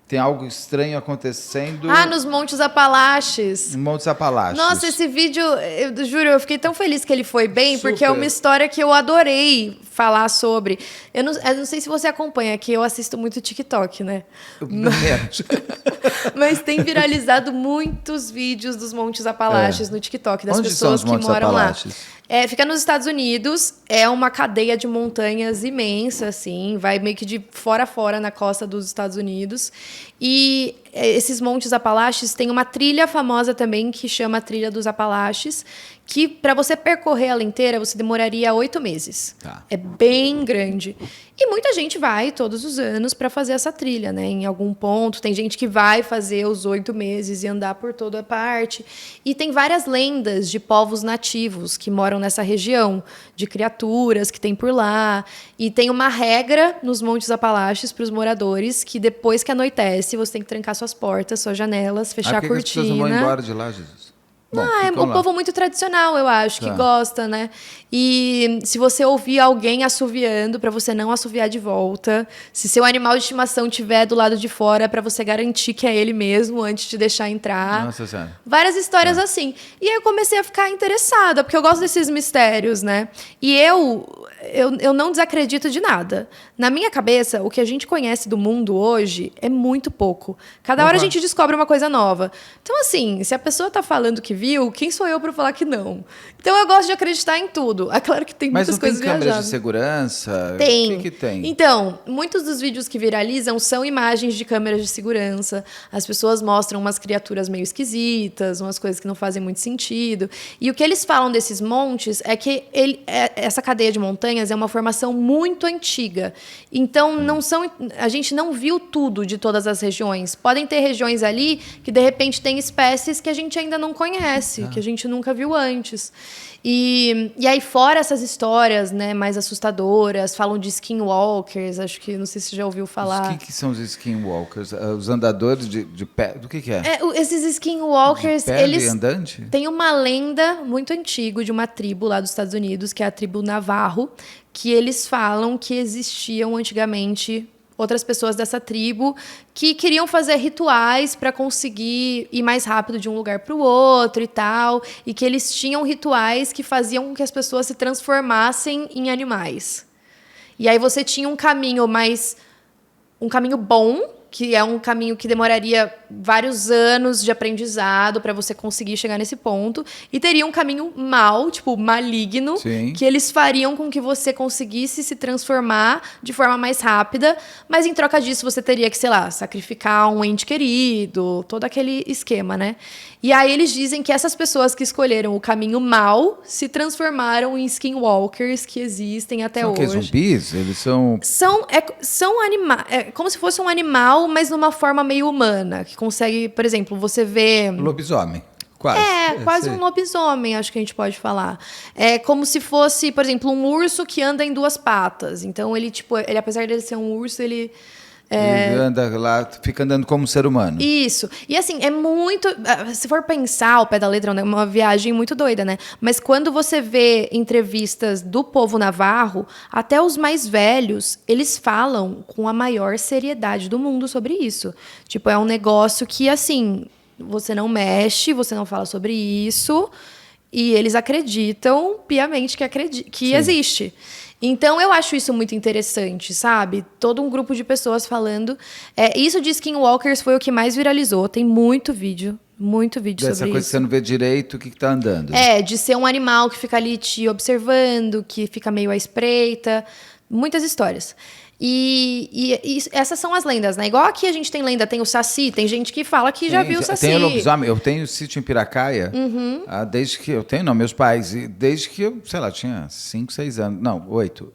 tem algo estranho acontecendo... nos Montes Apalaches. Montes Apalaches. Nossa, esse vídeo, eu juro, eu fiquei tão feliz que ele foi bem, porque é uma história que eu adorei falar sobre. Eu não sei se você acompanha, que eu assisto muito TikTok, né? Menos. Mas tem viralizado muitos vídeos dos Montes Apalaches no TikTok, das Onde pessoas são os que Montes moram Apalaches? lá. Fica nos Estados Unidos, é uma cadeia de montanhas imensa, assim, vai meio que de fora a fora na costa dos Estados Unidos. E esses Montes Apalaches tem uma trilha famosa também, que chama Trilha dos Apalaches, que para você percorrer ela inteira, você demoraria 8 meses. Tá. É bem grande. E muita gente vai todos os anos para fazer essa trilha, né? Em algum ponto. Tem gente que vai fazer os 8 meses e andar por toda a parte. E tem várias lendas de povos nativos que moram nessa região, de criaturas que tem por lá. E tem uma regra nos Montes Apalaches para os moradores, que depois que anoitece, você tem que trancar suas portas, suas janelas, fechar a cortina. As pessoas não vão embora de lá, Jesus? Bom, é um povo muito tradicional, eu acho, que gosta, né? E se você ouvir alguém assoviando, para você não assoviar de volta. Se seu animal de estimação estiver do lado de fora, para você garantir que é ele mesmo antes de deixar entrar. Nossa Senhora. Várias histórias assim. E aí eu comecei a ficar interessada, porque eu gosto desses mistérios, né? E eu não desacredito de nada. Na minha cabeça, o que a gente conhece do mundo hoje é muito pouco. Cada hora a gente descobre uma coisa nova. Então, assim, se a pessoa tá falando que viu, quem sou eu para falar que não? Então, eu gosto de acreditar em tudo. É claro que tem muitas coisas viajadas. Mas não tem câmeras de segurança? Tem. O que tem? Então, muitos dos vídeos que viralizam são imagens de câmeras de segurança. As pessoas mostram umas criaturas meio esquisitas, umas coisas que não fazem muito sentido. E o que eles falam desses montes é que essa cadeia de montanhas é uma formação muito antiga. Então, a gente não viu tudo de todas as regiões. Podem ter regiões ali que, de repente, tem espécies que a gente ainda não conhece, que a gente nunca viu antes. E aí, fora essas histórias, né, mais assustadoras, falam de skinwalkers, acho que, não sei se você já ouviu falar. O que são os skinwalkers? Os andadores de pé? Do que é? Esses skinwalkers, eles andante? têm uma lenda muito antiga de uma tribo lá dos Estados Unidos, que é a tribo Navajo, que eles falam que existiam antigamente outras pessoas dessa tribo que queriam fazer rituais para conseguir ir mais rápido de um lugar para o outro e tal, e que eles tinham rituais que faziam com que as pessoas se transformassem em animais. E aí você tinha um caminho bom, que é um caminho que demoraria vários anos de aprendizado para você conseguir chegar nesse ponto, e teria um caminho mau, tipo maligno, Sim. que eles fariam com que você conseguisse se transformar de forma mais rápida, mas em troca disso você teria que, sei lá, sacrificar um ente querido, todo aquele esquema, né? E aí eles dizem que essas pessoas que escolheram o caminho mau se transformaram em skinwalkers que existem até hoje. São zumbis? Eles são... São animais. É como se fosse um animal, mas numa forma meio humana. Que consegue, por exemplo, você vê... Lobisomem. Quase. Quase um lobisomem, acho que a gente pode falar. É como se fosse, por exemplo, um urso que anda em duas patas. Então, ele apesar de ele ser um urso, ele anda lá, fica andando como um ser humano. Isso. E assim, é muito... Se for pensar ao pé da letra, é uma viagem muito doida, né? Mas quando você vê entrevistas do povo navarro, até os mais velhos, eles falam com a maior seriedade do mundo sobre isso. Tipo, é um negócio que, assim, você não mexe, você não fala sobre isso, e eles acreditam piamente que existe. Então, eu acho isso muito interessante, sabe? Todo um grupo de pessoas falando. Isso de skinwalkers foi o que mais viralizou. Tem muito vídeo sobre isso. Dessa coisa que você não vê direito o que está andando. De ser um animal que fica ali te observando, que fica meio à espreita. Muitas histórias. E essas são as lendas, né? Igual aqui a gente tem lenda, tem o Saci, tem gente que fala que já viu o Saci. Tem o lobisomem, eu tenho o sítio em Piracaia, desde que eu tenho, meus pais, desde que eu, sei lá, tinha 5, 6 anos, não, 8.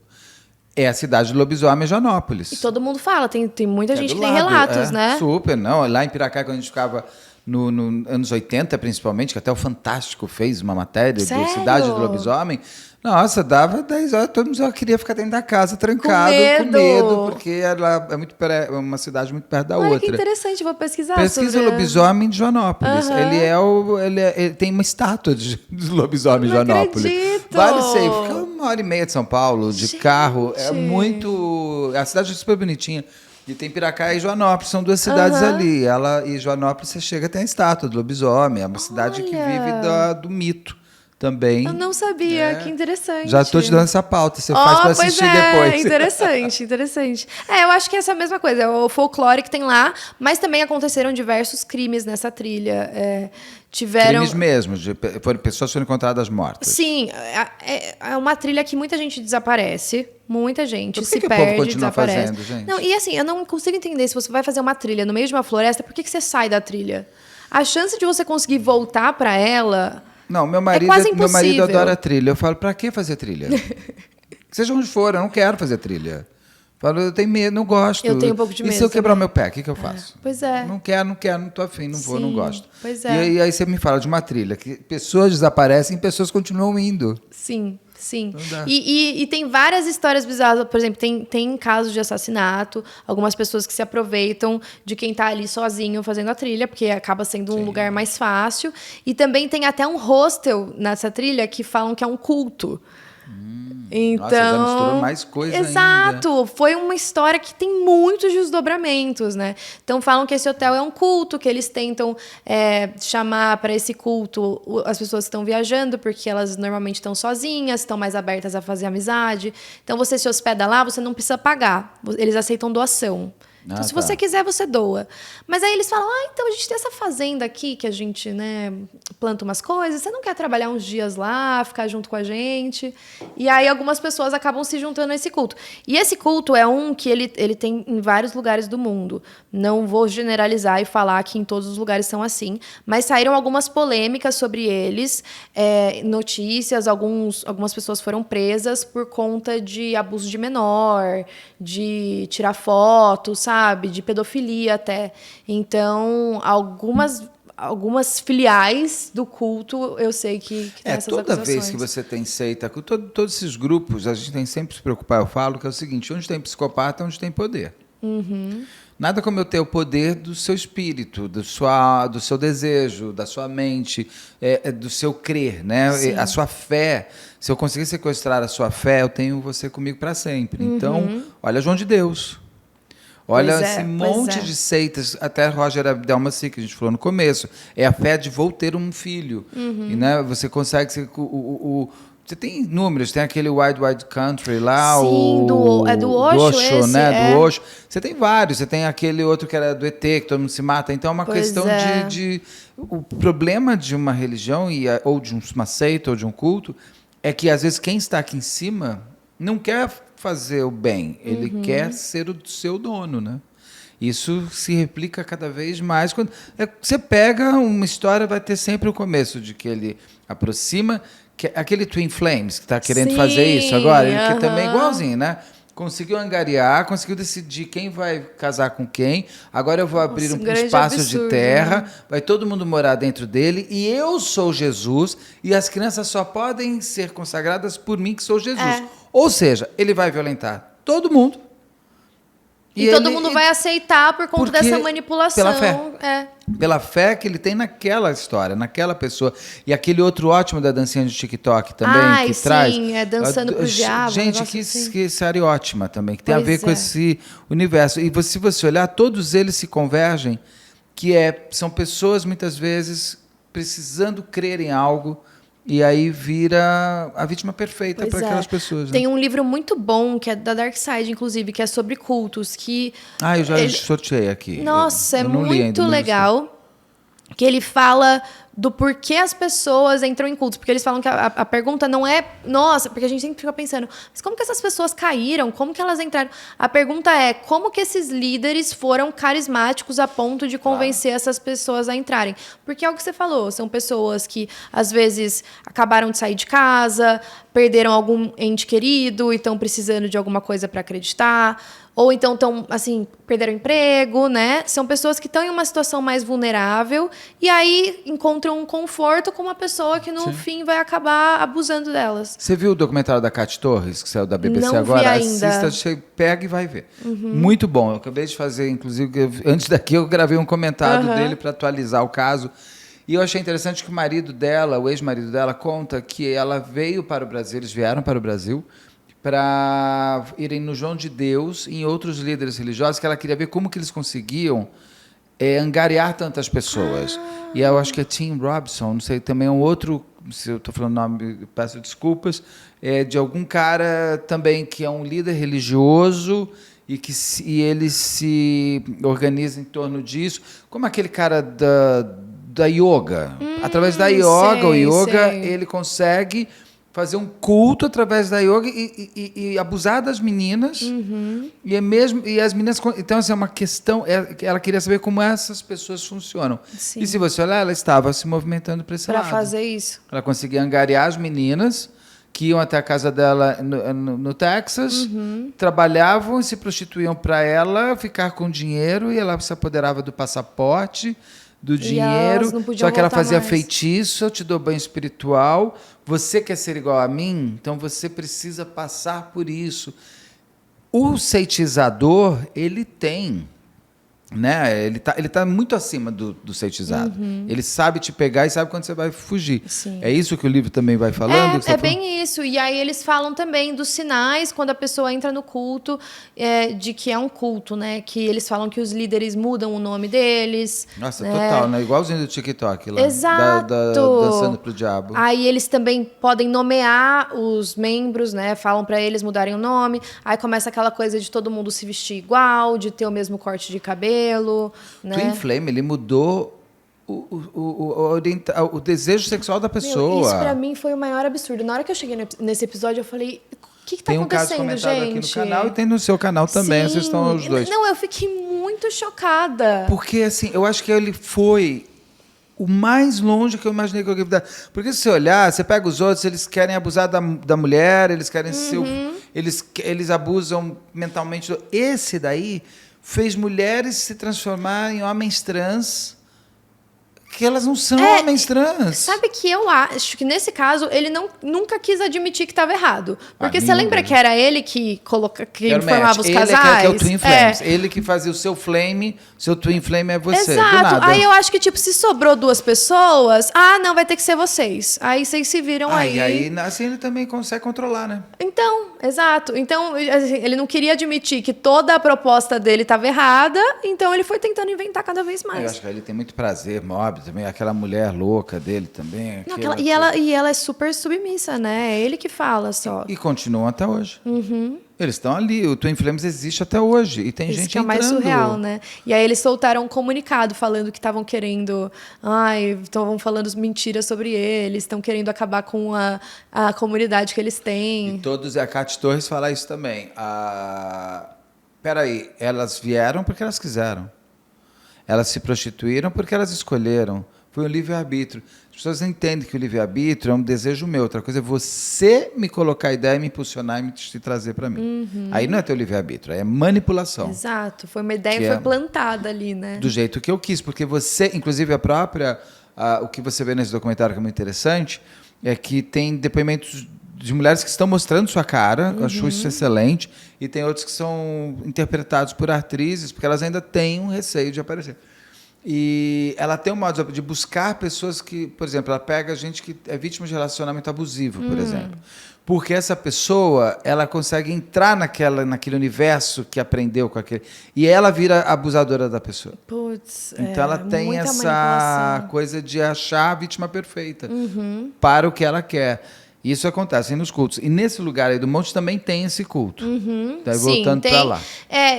É a cidade de lobisomem, Joanópolis. E todo mundo fala, tem muita gente que tem relatos, né? Super, não, lá em Piracaia, quando a gente ficava no anos 80, principalmente, que até o Fantástico fez uma matéria de Cidade do Lobisomem. Nossa, dava 10 horas, todo mundo queria ficar dentro da casa, trancado, com medo porque ela é uma cidade muito perto da outra. Que interessante, vou pesquisar Pesquisa sobre... lobisomem de Joanópolis. Ele tem uma estátua de lobisomem de Joanópolis. Acredito. Vale ser, fica 1h30 de São Paulo, de carro. É muito... A cidade é super bonitinha. E tem Piracaia e Joanópolis, são duas cidades ali. E Joanópolis, você chega, tem a estátua do lobisomem. É uma cidade que vive do mito também. Eu não sabia, que interessante. Já estou te dando essa pauta, você faz para assistir depois. Interessante. Eu acho que é essa mesma coisa, é o folclore que tem lá, mas também aconteceram diversos crimes nessa trilha. Crimes mesmo, pessoas foram encontradas mortas. Sim, é uma trilha que muita gente desaparece, muita gente se perde, o povo continua desaparece. Fazendo, gente? Não, e assim, eu não consigo entender, se você vai fazer uma trilha no meio de uma floresta, por que você sai da trilha? A chance de você conseguir voltar para ela... Não, meu marido adora trilha. Eu falo, pra que fazer trilha? Seja onde for, eu não quero fazer trilha. Eu falo, eu tenho medo, não gosto. Eu tenho um pouco de medo. E se eu quebrar o meu pé, o que eu faço? Pois é. Não quero, não tô afim, não vou, não gosto. Pois é. E aí você me fala de uma trilha, que pessoas desaparecem e pessoas continuam indo. Sim. Sim. E tem várias histórias bizarras. Por exemplo, tem casos de assassinato, algumas pessoas que se aproveitam de quem tá ali sozinho fazendo a trilha, porque acaba sendo um lugar mais fácil. E também tem até um hostel nessa trilha que falam que é um culto. Então, nossa, já misturou mais coisa exato, ainda. foi uma história que tem muitos desdobramentos, né? Então falam que esse hotel é um culto, que eles tentam chamar para esse culto as pessoas que estão viajando, porque elas normalmente estão sozinhas, estão mais abertas a fazer amizade. Então você se hospeda lá, você não precisa pagar, eles aceitam doação. Então, se você quiser, você doa. Mas aí eles falam, então a gente tem essa fazenda aqui que a gente, né, planta umas coisas. Você não quer trabalhar uns dias lá, ficar junto com a gente? E aí algumas pessoas acabam se juntando a esse culto. E esse culto é um que ele tem em vários lugares do mundo. Não vou generalizar e falar que em todos os lugares são assim. Mas saíram algumas polêmicas sobre eles, notícias, algumas pessoas foram presas por conta de abuso de menor, de tirar fotos, sabe? De pedofilia até. Então, algumas filiais do culto, eu sei que tem essas toda acusações. Vez que você tem seita, todos esses grupos, a gente tem sempre que se preocupar, eu falo, que é o seguinte, onde tem psicopata, onde tem poder. Nada como eu ter o poder do seu espírito, do seu desejo, da sua mente, do seu crer, né? A sua fé. Se eu conseguir sequestrar a sua fé, eu tenho você comigo para sempre. Então, olha João de Deus. Olha esse monte de seitas, até Roger Abdelmaci, que a gente falou no começo, é a fé de vou ter um filho. E, né, você consegue... Você tem números, tem aquele Wild Wild Country lá, sim, do Osho, do Osho, esse, né? Do Osho. Você tem vários, você tem aquele outro que era do ET, que todo mundo se mata. Então é uma questão de... O problema de uma religião, ou de uma seita, ou de um culto, é que às vezes quem está aqui em cima não quer fazer o bem, ele quer ser o seu dono, né? Isso se replica cada vez mais. Quando você pega uma história, vai ter sempre o começo de que ele aproxima... Aquele Twin Flames que está querendo fazer isso agora, que também é igualzinho, né? Conseguiu angariar, conseguiu decidir quem vai casar com quem. Agora eu vou abrir um espaço absurdo, de terra, né? Vai todo mundo morar dentro dele e eu sou Jesus e as crianças só podem ser consagradas por mim, que sou Jesus. Ou seja, ele vai violentar todo mundo. E todo mundo vai aceitar por conta dessa manipulação. Pela fé. Pela fé que ele tem naquela história, naquela pessoa. E aquele outro ótimo da dancinha de TikTok também, que traz... Sim, dançando pro diabo. Gente, que série ótima também, que tem a ver com esse universo. E se você olhar, todos eles se convergem, que são pessoas, muitas vezes, precisando crer em algo, e aí vira a vítima perfeita para aquelas pessoas. Né? Tem um livro muito bom, que é da Dark Side, inclusive, que é sobre cultos. Eu já sorteei aqui. Nossa, é muito legal. Que ele fala do porquê as pessoas entram em cultos. Porque eles falam que a pergunta não é... Nossa, porque a gente sempre fica pensando, mas como que essas pessoas caíram? Como que elas entraram? A pergunta é, como que esses líderes foram carismáticos a ponto de convencer essas pessoas a entrarem? Porque é o que você falou, são pessoas que, às vezes, acabaram de sair de casa, perderam algum ente querido e estão precisando de alguma coisa para acreditar... Ou então perderam emprego, né? São pessoas que estão em uma situação mais vulnerável e aí encontram um conforto com uma pessoa que, no fim, vai acabar abusando delas. Você viu o documentário da Cate Torres, que saiu da BBC Não agora? Vi ainda. Assista, pega e vai ver. Muito bom. Eu acabei de fazer, inclusive, antes daqui eu gravei um comentário dele para atualizar o caso. E eu achei interessante que o marido dela, o ex-marido dela, conta que ela veio para o Brasil, eles vieram para o Brasil, para irem no João de Deus e em outros líderes religiosos, que ela queria ver como que eles conseguiam angariar tantas pessoas. E eu acho que é Tim Robinson, não sei, também é um outro, se eu estou falando o nome, peço desculpas, de algum cara também que é um líder religioso e ele se organiza em torno disso, como aquele cara da yoga. Através da yoga, ele consegue... fazer um culto através da yoga e abusar das meninas. E as meninas... Então, é uma questão... Ela queria saber como essas pessoas funcionam. Sim. E se você olhar, ela estava se movimentando para esse lado. Para fazer isso. Ela conseguia angariar as meninas que iam até a casa dela no Texas, trabalhavam e se prostituíam para ela, ficar com dinheiro, e ela se apoderava do passaporte, do dinheiro, só que ela fazia feitiço, eu te dou banho espiritual, você quer ser igual a mim, então você precisa passar por isso. O seitizador, ele tem... Né? Ele tá muito acima do seitizado. Ele sabe te pegar e sabe quando você vai fugir. Sim. É isso que o livro também vai falando? Bem isso. E aí eles falam também dos sinais quando a pessoa entra no culto, de que é um culto, né? Que eles falam que os líderes mudam o nome deles. Nossa, né? Total, né? Igualzinho do TikTok lá. Exato. Dançando pro diabo. Aí eles também podem nomear os membros, né? Falam para eles mudarem o nome. Aí começa aquela coisa de todo mundo se vestir igual, de ter o mesmo corte de cabelo. Né? Twin Flame, ele mudou o desejo sexual da pessoa. Isso pra mim foi o maior absurdo. Na hora que eu cheguei nesse episódio, eu falei, o que tá acontecendo, gente? Tem um caso comentado aqui no canal e tem no seu canal também. Sim. Vocês estão os dois. Não, eu fiquei muito chocada. Porque, assim, eu acho que ele foi o mais longe que eu imaginei que alguém pudesse. Porque se você olhar, você pega os outros, eles querem abusar da mulher, eles querem ser... Eles abusam mentalmente. Esse daí... fez mulheres se transformar em homens trans, que elas não são homens trans. Sabe que eu acho que, nesse caso, ele nunca quis admitir que estava errado. Porque você lembra que era ele que informava os casais? Ele que é o Twin Flames. Ele que fazia o seu flame, seu Twin Flame é você. Exato. Do nada. Aí eu acho que, tipo, se sobrou 2 pessoas, não, vai ter que ser vocês. Aí vocês se viram aí. E aí, assim, ele também consegue controlar, né? Então, exato. Então, assim, ele não queria admitir que toda a proposta dele estava errada, então ele foi tentando inventar cada vez mais. Eu acho que ele tem muito prazer, Mob, também, aquela mulher louca dele também. E ela é super submissa, né? É ele que fala só. E continuam até hoje. Eles estão ali, o Twin Flames existe até hoje. E tem gente que é mais surreal, né? E aí eles soltaram um comunicado falando que estavam querendo... estavam falando mentiras sobre eles, estão querendo acabar com a comunidade que eles têm. E todos, a Kátia Torres fala isso também. Peraí, elas vieram porque elas quiseram. Elas se prostituíram porque elas escolheram. Foi um livre-arbítrio. As pessoas entendem que o livre-arbítrio é um desejo meu. Outra coisa é você me colocar a ideia e me impulsionar e me te trazer para mim. Aí não é teu livre-arbítrio, é manipulação. Exato. Foi uma ideia que foi plantada ali, né? Do jeito que eu quis. Porque você, inclusive o que você vê nesse documentário que é muito interessante, é que tem depoimentos de mulheres que estão mostrando sua cara, eu acho isso excelente, e tem outros que são interpretados por atrizes, porque elas ainda têm um receio de aparecer. E ela tem um modo de buscar pessoas que, por exemplo, ela pega gente que é vítima de relacionamento abusivo, por exemplo. Porque essa pessoa, ela consegue entrar naquele universo que aprendeu com aquele... E ela vira abusadora da pessoa. Putz, então ela tem essa coisa de achar a vítima perfeita para o que ela quer. Isso acontece nos cultos. E nesse lugar aí do monte também tem esse culto. Daí voltando para lá.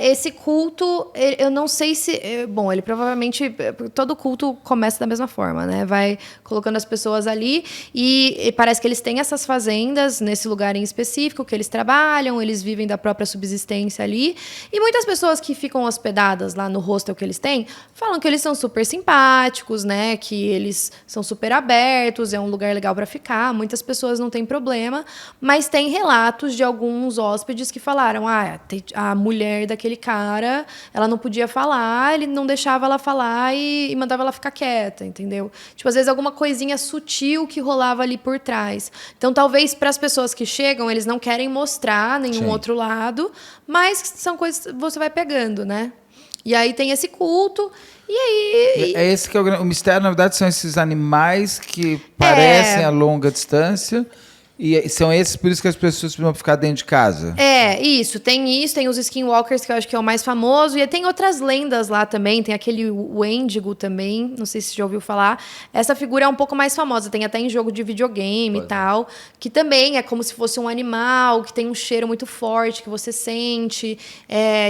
Esse culto, eu não sei se... Bom, ele provavelmente... Todo culto começa da mesma forma, né? Vai colocando as pessoas ali e parece que eles têm essas fazendas nesse lugar em específico, que eles trabalham, eles vivem da própria subsistência ali. E muitas pessoas que ficam hospedadas lá no hostel que eles têm, falam que eles são super simpáticos, né? Que eles são super abertos, é um lugar legal para ficar. Muitas pessoas não têm problema, mas tem relatos de alguns hóspedes que falaram, a mulher daquele cara, ela não podia falar, ele não deixava ela falar e mandava ela ficar quieta, entendeu? Tipo, às vezes alguma coisinha sutil que rolava ali por trás. Então, talvez para as pessoas que chegam, eles não querem mostrar nenhum outro lado, mas são coisas que você vai pegando, né? E aí tem esse culto, e aí... É esse que é o mistério, na verdade, são esses animais que parecem a longa distância... E são esses, por isso que as pessoas precisam ficar dentro de casa? Isso. Tem os skinwalkers, que eu acho que é o mais famoso. E tem outras lendas lá também. Tem aquele Wendigo também, não sei se você já ouviu falar. Essa figura é um pouco mais famosa. Tem até em jogo de videogame e tal. Que também é como se fosse um animal, que tem um cheiro muito forte, que você sente.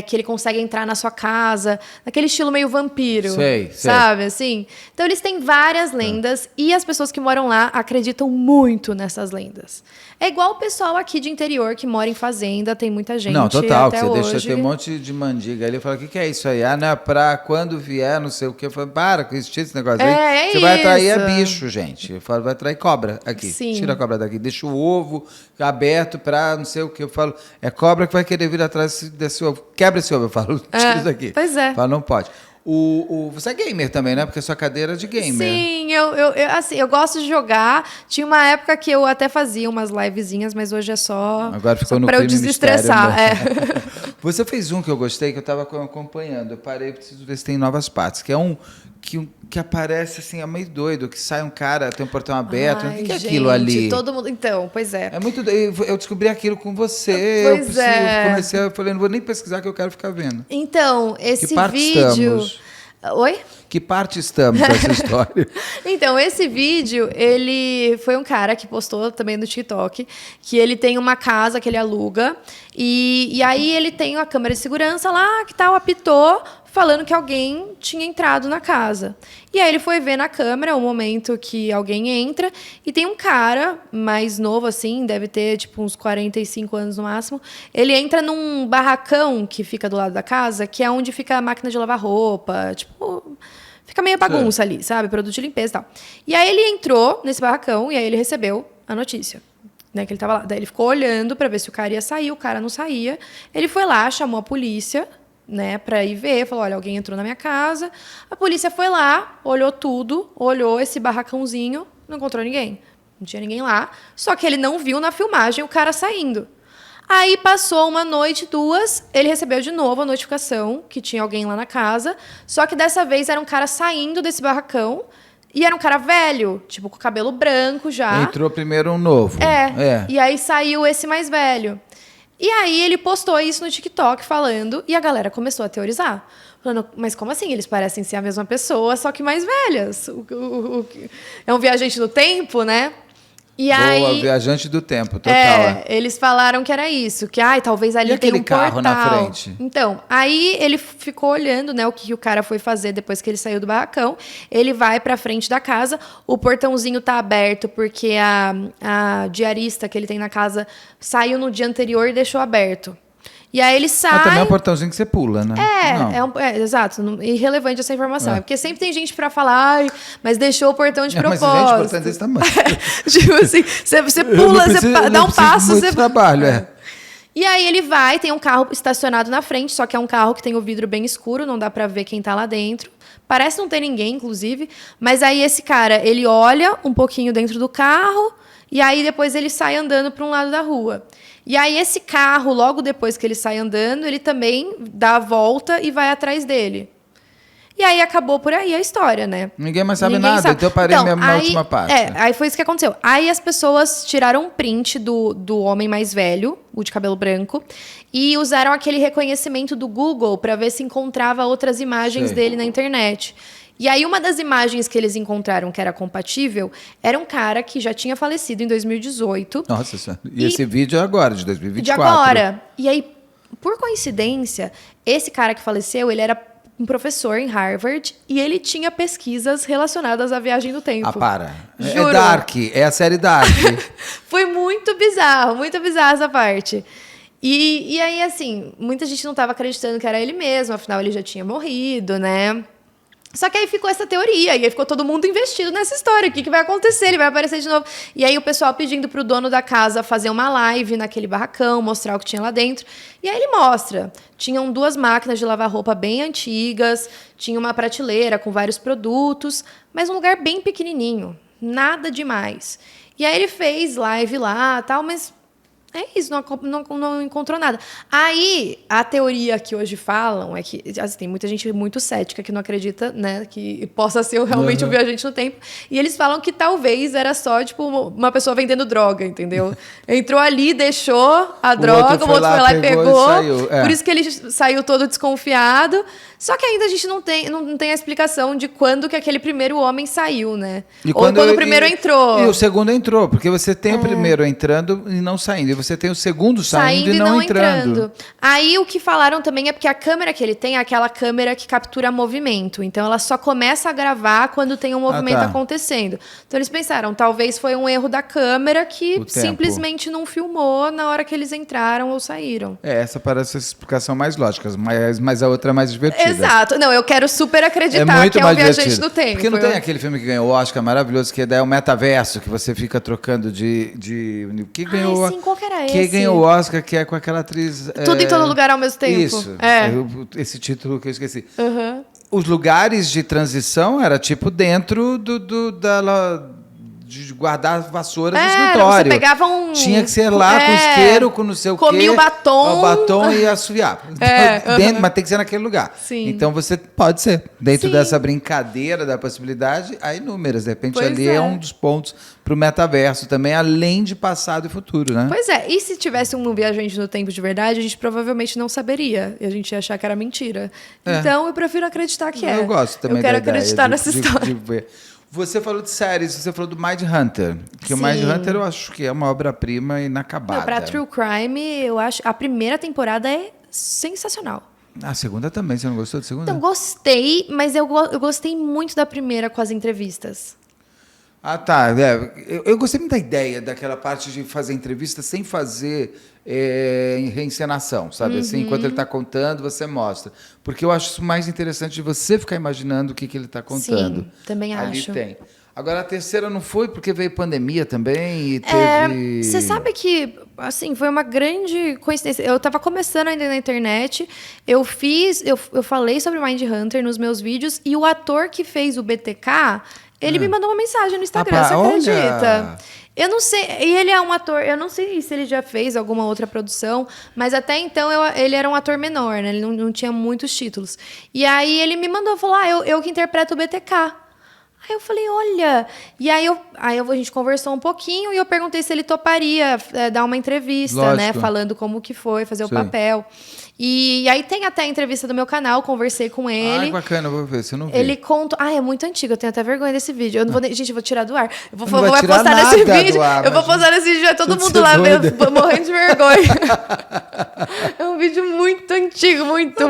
Que ele consegue entrar na sua casa. Naquele estilo meio vampiro. Sei. Sabe, assim? Então, eles têm várias lendas. E as pessoas que moram lá acreditam muito nessas lendas. É igual o pessoal aqui de interior que mora em fazenda, tem muita gente. Não, total, até que você hoje. deixa ter um monte de mandiga ali. Fala, o que é isso aí? Não é pra quando vier, não sei o quê. Eu falo, para com esse negócio aí. Você vai atrair bicho, gente. Eu falo, vai atrair cobra aqui. Sim. Tira a cobra daqui. Deixa o ovo aberto pra não sei o quê. Eu falo, é cobra que vai querer vir atrás desse ovo. Quebra esse ovo. Eu falo, tira isso aqui. Pois é. Eu falo, não pode. Você é gamer também, né? Porque a sua cadeira é de gamer. Sim, assim, eu gosto de jogar. Tinha uma época que eu até fazia umas livezinhas, mas hoje é só, agora ficou só no pra eu desestressar. Você fez um que eu gostei, que eu estava acompanhando. Eu parei, preciso ver se tem novas partes. Que é um que aparece assim, é meio doido, que sai um cara, tem um portão aberto. O que é aquilo ali? Todo mundo. Então, pois é. É muito doido. Eu descobri aquilo com você. Pois Eu falei, não vou nem pesquisar que eu quero ficar vendo. Então, esse que parte vídeo. Estamos? Oi? Que parte estamos dessa história? Então, esse vídeo, ele foi um cara que postou também no TikTok, que ele tem uma casa que ele aluga, e aí ele tem a câmera de segurança lá, que tal, apitou, falando que alguém tinha entrado na casa. E aí ele foi ver na câmera o momento que alguém entra, e tem um cara mais novo, assim, deve ter tipo uns 45 anos no máximo, ele entra num barracão que fica do lado da casa, que é onde fica a máquina de lavar roupa, tipo... Fica meio bagunça ali, sabe? Produto de limpeza e tal. E aí ele entrou nesse barracão e aí ele recebeu a notícia, né? Que ele tava lá. Daí ele ficou olhando pra ver se o cara ia sair, o cara não saía. Ele foi lá, chamou a polícia, né? Pra ir ver, falou, olha, alguém entrou na minha casa. A polícia foi lá, olhou tudo, olhou esse barracãozinho, não encontrou ninguém. Não tinha ninguém lá. Só que ele não viu na filmagem o cara saindo. Aí passou uma noite, duas, ele recebeu de novo a notificação que tinha alguém lá na casa, só que dessa vez era um cara saindo desse barracão e era um cara velho, tipo com cabelo branco já. Entrou primeiro um novo. E aí saiu esse mais velho. E aí ele postou isso no TikTok falando e a galera começou a teorizar. Falando, mas como assim? Eles parecem ser a mesma pessoa, só que mais velhas. É um viajante no tempo, né? E aí, viajante do tempo, total. Eles falaram que era isso, que talvez ali tem um carro portal. Na frente? Então, aí ele ficou olhando, né, o que o cara foi fazer depois que ele saiu do barracão. Ele vai pra frente da casa, o portãozinho tá aberto porque a diarista que ele tem na casa saiu no dia anterior e deixou aberto. E aí ele sai... também é um portãozinho que você pula, né? Exato. Irrelevante essa informação. Porque sempre tem gente pra falar, mas deixou o portão de propósito. Mas gente, portão desse tamanho. Tipo assim, você pula, você dá um passo... Muito trabalho, E aí ele vai, tem um carro estacionado na frente, só que é um carro que tem o vidro bem escuro, não dá pra ver quem tá lá dentro. Parece não ter ninguém, inclusive. Mas aí esse cara, ele olha um pouquinho dentro do carro, e aí depois ele sai andando pra um lado da rua. E aí esse carro, logo depois que ele sai andando, ele também dá a volta e vai atrás dele. E aí acabou por aí a história, né? Ninguém mais sabe nada, então eu parei mesmo na última parte. Aí foi isso que aconteceu. Aí as pessoas tiraram um print do homem mais velho, o de cabelo branco, e usaram aquele reconhecimento do Google para ver se encontrava outras imagens dele na internet. E aí uma das imagens que eles encontraram que era compatível era um cara que já tinha falecido em 2018. Nossa senhora. E esse vídeo é agora, de 2024. De agora. E aí, por coincidência, esse cara que faleceu, ele era um professor em Harvard e ele tinha pesquisas relacionadas à viagem no tempo. Para. Juro. É Dark, é a série Dark. Foi muito bizarra essa parte. E aí, assim, muita gente não estava acreditando que era ele mesmo, afinal ele já tinha morrido, né? Só que aí ficou essa teoria, e aí ficou todo mundo investido nessa história. O que vai acontecer? Ele vai aparecer de novo. E aí o pessoal pedindo pro dono da casa fazer uma live naquele barracão, mostrar o que tinha lá dentro. E aí ele mostra. Tinham 2 máquinas de lavar roupa bem antigas, tinha uma prateleira com vários produtos, mas um lugar bem pequenininho. Nada demais. E aí ele fez live lá, tal, mas... é isso, não encontrou nada. Aí, a teoria que hoje falam é que assim, tem muita gente muito cética que não acredita, né, que possa ser realmente um viajante no tempo. E eles falam que talvez era só, tipo, uma pessoa vendendo droga, entendeu? Entrou ali, deixou a droga, o outro foi lá e pegou. Saiu. Por isso que ele saiu todo desconfiado. Só que ainda a gente não tem a explicação de quando que aquele primeiro homem saiu, né? Ou quando o primeiro entrou. E o segundo entrou, porque você tem o primeiro entrando e não saindo. E você tem o segundo saindo e não entrando. Aí o que falaram também é porque a câmera que ele tem é aquela câmera que captura movimento. Então ela só começa a gravar quando tem um movimento acontecendo. Então eles pensaram, talvez foi um erro da câmera que simplesmente não filmou na hora que eles entraram ou saíram. Essa parece a explicação mais lógica, mas a outra é mais divertida. Exato. Não, eu quero super acreditar que é um viajante do tempo. Porque não tem aquele filme que ganhou o Oscar maravilhoso, que é o metaverso, que você fica trocando de... Que ganhou, sim, qual que era esse? Que ganhou o Oscar, que é com aquela atriz... Tudo em todo lugar ao mesmo tempo. Isso. Esse título que eu esqueci. os lugares de transição era tipo dentro de guardar vassouras no escritório. Você pegava um... Tinha que ser lá com isqueiro, com não sei o quê. Comia o batom. E assoviar. Mas tem que ser naquele lugar. Sim. Então você pode ser. Dentro dessa brincadeira da possibilidade, há inúmeras. De repente ali é um dos pontos para o metaverso também, além de passado e futuro, né? Pois é. E se tivesse um viajante no tempo de verdade, a gente provavelmente não saberia. E a gente ia achar que era mentira. Então eu prefiro acreditar que é. Eu gosto também da ideia. Eu quero acreditar nessa história. Você falou de séries, você falou do Mindhunter. Que o Mindhunter eu acho que é uma obra-prima inacabada. Para True Crime, eu acho... A primeira temporada é sensacional. A segunda também, você não gostou da segunda? Então, gostei, mas eu gostei muito da primeira com as entrevistas. Ah, tá. Eu gostei muito da ideia daquela parte de fazer entrevista sem fazer reencenação, sabe? Assim, enquanto ele está contando, você mostra. Porque eu acho isso mais interessante de você ficar imaginando o que ele está contando. Sim, também acho. Ali tem. Agora, a terceira não foi porque veio pandemia também e teve... Você sabe que, assim, foi uma grande coincidência. Eu estava começando ainda na internet, eu falei sobre Mindhunter nos meus vídeos e o ator que fez o BTK... Ele me mandou uma mensagem no Instagram, você acredita? Olha. Eu não sei, e ele é um ator, eu não sei se ele já fez alguma outra produção, mas até então ele era um ator menor, né? Ele não tinha muitos títulos. E aí ele me mandou, falou, eu que interpreto o BTK. Aí eu falei, olha... E aí a gente conversou um pouquinho e eu perguntei se ele toparia dar uma entrevista, né? Falando como que foi, fazer o papel. E aí tem até a entrevista do meu canal, conversei com ele. Ah, bacana, vou ver, você não viu. Ele conta... é muito antigo, eu tenho até vergonha desse vídeo. Eu não vou... Gente, eu vou tirar do ar. Eu vou postar nesse vídeo. Eu vou postar nesse vídeo, todo mundo lá morrendo de vergonha. É um vídeo muito antigo, muito.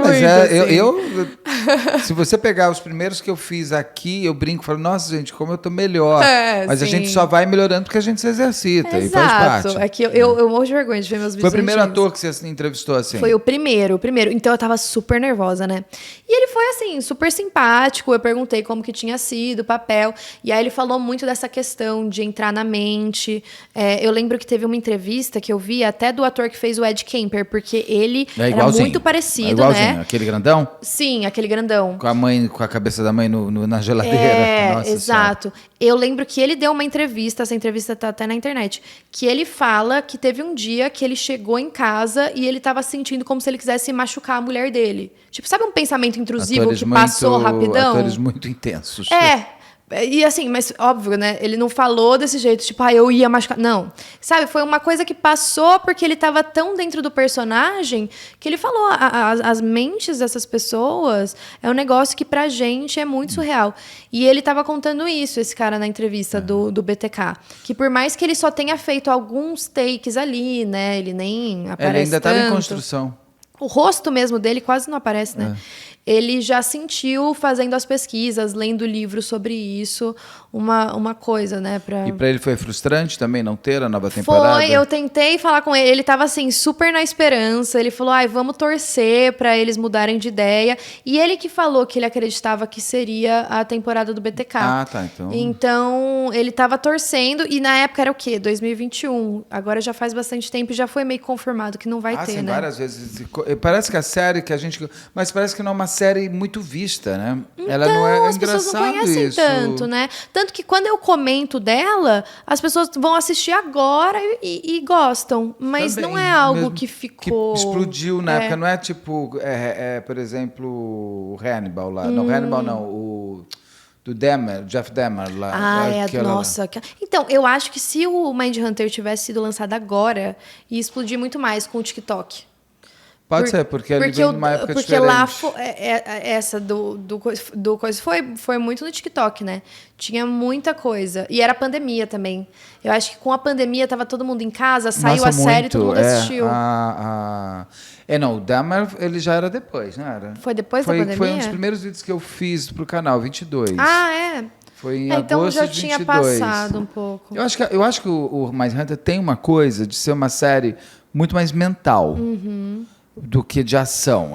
Se você pegar os primeiros que eu fiz aqui, eu brinco e falo, nossa, gente, como eu tô melhor. Mas a gente só vai melhorando porque a gente se exercita. E faz parte. É que eu morro de vergonha de ver meus vídeos. Foi o primeiro ator que você entrevistou assim? Foi o primeiro. Então eu tava super nervosa, né? E ele foi assim, super simpático. Eu perguntei como que tinha sido o papel. E aí ele falou muito dessa questão de entrar na mente. Eu lembro que teve uma entrevista que eu vi até do ator que fez o Ed Kemper, porque ele era muito parecido, né? Aquele grandão? Sim, aquele grandão. Com a cabeça da mãe na geladeira. Nossa, exato. Senhora. Eu lembro que ele deu uma entrevista, essa entrevista tá até na internet, que ele fala que teve um dia que ele chegou em casa e ele tava sentindo como se ele quisesse machucar a mulher dele. Tipo, sabe um pensamento intrusivo que passou rapidão? Atores muito intensos. E assim, mas óbvio, né? Ele não falou desse jeito, tipo, eu ia machucar. Não. Sabe, foi uma coisa que passou porque ele tava tão dentro do personagem que ele falou, as mentes dessas pessoas é um negócio que pra gente é muito surreal. E ele tava contando isso, esse cara, na entrevista do BTK. Que por mais que ele só tenha feito alguns takes ali, né? Ele nem aparece Ele ainda tanto. tava em construção. O rosto mesmo dele quase não aparece, né? Ele já sentiu, fazendo as pesquisas, lendo livros sobre isso, uma coisa, né? E para ele foi frustrante também não ter a nova temporada? Foi, eu tentei falar com ele, ele tava assim, super na esperança, ele falou, vamos torcer para eles mudarem de ideia, e ele que falou que ele acreditava que seria a temporada do BTK. Ah, tá, Então, ele tava torcendo, e na época era o quê? 2021, agora já faz bastante tempo e já foi meio confirmado que não vai ter, sim, né? Várias vezes. Parece que a série que a gente... Mas parece que não é uma série muito vista, né? Então, ela não é as pessoas não conhecem isso. tanto, né? Tanto que quando eu comento dela, as pessoas vão assistir agora e gostam. Mas também, não é algo que ficou... Que explodiu na época. Não é tipo, por exemplo, o Hannibal lá. Não, Hannibal não. Do Jeff Dahmer lá. Nossa. Então, eu acho que se o Mindhunter tivesse sido lançado agora, ia explodir muito mais com o TikTok. Pode ser, porque ele vem numa época diferente. Porque lá, essa do coisa foi muito no TikTok, né? Tinha muita coisa. E era pandemia também. Eu acho que com a pandemia tava todo mundo em casa, saiu a série, todo mundo assistiu. Não, o Dahmer, ele já era depois, não era? Foi depois da pandemia? Foi um dos primeiros vídeos que eu fiz pro canal, 22. Foi em agosto então já de 22. Tinha passado um pouco. Eu acho que o Mindhunter tem uma coisa de ser uma série muito mais mental. do que de ação.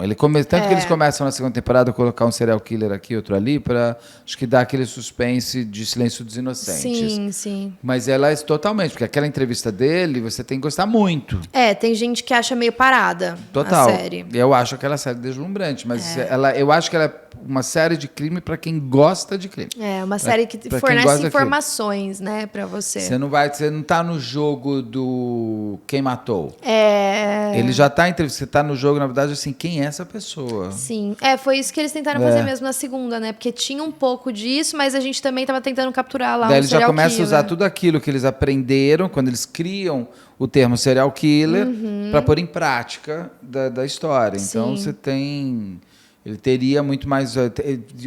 Tanto que eles começam na segunda temporada a colocar um serial killer aqui, outro ali, para acho que dar aquele suspense de Silêncio dos Inocentes. Sim, sim. Mas ela é totalmente, porque aquela entrevista dele, você tem que gostar muito. Tem gente que acha meio parada Total. a série. Eu acho aquela série deslumbrante, mas eu acho que ela é uma série de crime para quem gosta de crime. Uma série que fornece informações, né, para você. Você não tá no jogo do quem matou. Ele já tá você tá no jogo, na verdade, assim, quem é essa pessoa? Sim. Foi isso que eles tentaram fazer mesmo na segunda, né? Porque tinha um pouco disso, mas a gente também tava tentando capturar lá Daí um eles já serial começam killer. a usar tudo aquilo que eles aprenderam quando eles criam o termo serial killer para pôr em prática da história. Sim. Então você tem... Ele teria muito mais... O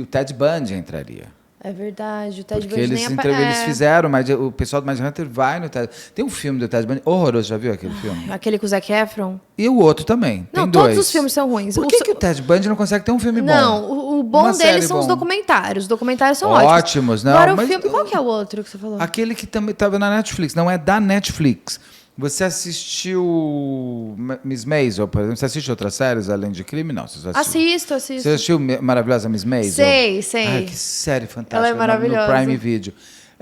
Ted Bundy entraria. É verdade, o Ted Porque Bundy eles fizeram, mas o pessoal do Mindhunter vai no Ted... Tem um filme do Ted Bundy horroroso, já viu aquele filme? Aquele com o Zac Efron? E o outro também, Não, tem dois. todos os filmes são ruins. Por que o Ted Bundy não consegue ter um filme bom? Não, o bom deles são os documentários. Os documentários são ótimos. Não, agora mas qual que é o outro que você falou? Aquele que também estava na Netflix, não é da Netflix. Você assistiu Miss Maisel, por exemplo? Você assiste outras séries além de crime? Não, você Assisto. Você assistiu Maravilhosa Miss Maisel? Sei. Ai, que série fantástica. Ela é maravilhosa. No Prime Video.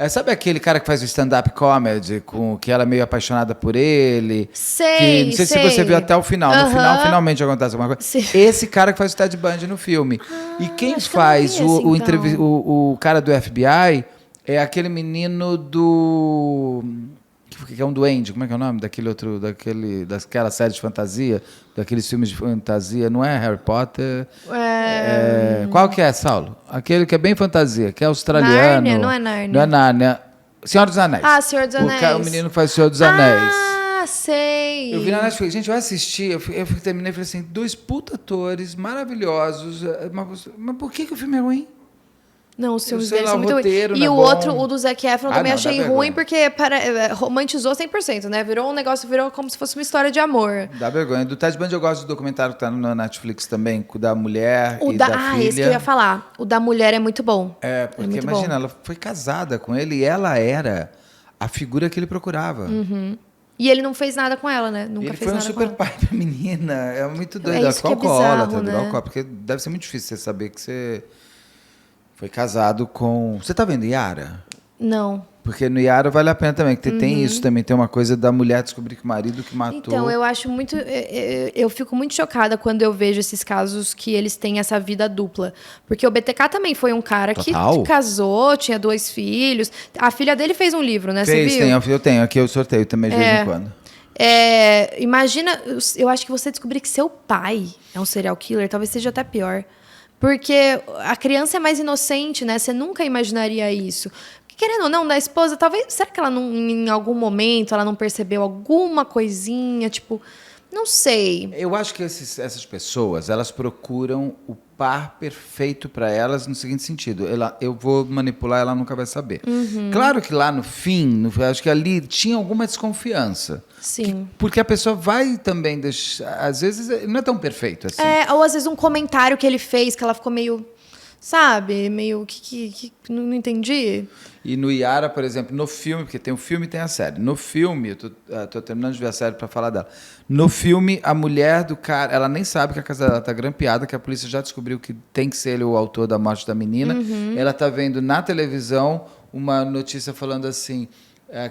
Sabe aquele cara que faz o stand-up comedy, que ela é meio apaixonada por ele? Sei. Não sei se você viu até o final. No final, finalmente acontece alguma coisa. Sim. Esse cara que faz o Ted Bundy no filme. E quem faz o cara do FBI é aquele menino do... que é um duende, como é que é o nome? Daquela série de fantasia, daqueles filmes de fantasia, não é Harry Potter? Qual que é, Saulo? Aquele que é bem fantasia, que é australiano. Nárnia, não é Nárnia. Não é Nárnia. Senhor dos Anéis. Senhor dos Anéis. O menino faz Senhor dos Anéis. Sei. Eu vi na Netflix, gente, eu assisti, eu terminei e falei assim, 2 puta atores maravilhosos, mas por que o filme é ruim? Não, os filmes dele são muito ruins. E o outro, o do Zac Efron, também achei ruim, porque romantizou 100%, né? Virou como se fosse uma história de amor. Dá vergonha. Do Ted Bundy eu gosto do documentário que tá na Netflix também, da mulher e da filha. Esse que eu ia falar. O da mulher é muito bom. Porque imagina, ela foi casada com ele e ela era a figura que ele procurava. E ele não fez nada com ela, né? Nunca ele fez foi nada um super pai pra menina. É muito doido. Ela ficou alcoólatra, né? Porque deve ser muito difícil você saber que você foi casado com... Você tá vendo Yara? Não. Porque no Yara vale a pena também, que tem isso também, tem uma coisa da mulher descobrir que o marido que matou... Então, eu acho muito... Eu fico muito chocada quando eu vejo esses casos que eles têm essa vida dupla. Porque o BTK também foi um cara que casou, tinha 2 filhos. A filha dele fez um livro, né? Você viu? Eu tenho. Aqui eu sorteio também de vez em quando. Imagina, eu acho que você descobrir que seu pai é um serial killer, talvez seja até pior. Porque a criança é mais inocente, né? Você nunca imaginaria isso. Querendo ou não, da esposa, talvez... Será que ela não, em algum momento, ela não percebeu alguma coisinha? Tipo, não sei. Eu acho que essas pessoas, elas procuram o par perfeito para elas no seguinte sentido. Eu vou manipular, ela nunca vai saber. Claro que lá no fim, acho que ali tinha alguma desconfiança. Sim. Porque a pessoa vai também deixar... Às vezes, não é tão perfeito assim. Ou às vezes um comentário que ele fez, que ela ficou meio... Sabe? Meio que não entendi. E no Yara, por exemplo, no filme, porque tem o filme e tem a série. No filme, eu tô terminando de ver a série para falar dela. No filme, a mulher do cara, ela nem sabe que a casa dela tá grampeada, que a polícia já descobriu que tem que ser ele o autor da morte da menina. Ela tá vendo na televisão uma notícia falando assim,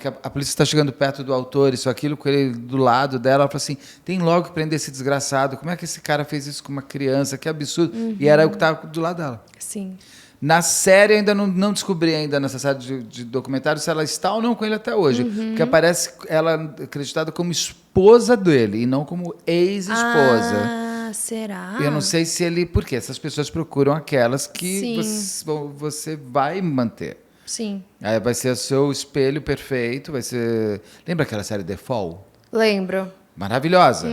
que a polícia está chegando perto do autor, isso, aquilo, com ele do lado dela. Ela falou assim, tem logo que prender esse desgraçado. Como é que esse cara fez isso com uma criança? Que absurdo. E era o que estava do lado dela. Sim. Na série, ainda não descobri ainda nessa série de documentário se ela está ou não com ele até hoje. Porque aparece ela acreditada como esposa dele e não como ex-esposa. Será? Eu não sei se ele... Porque essas pessoas procuram aquelas que você vai manter. Sim. Aí vai ser o seu espelho perfeito, vai ser... Lembra aquela série The Fall? Lembro. Maravilhosa.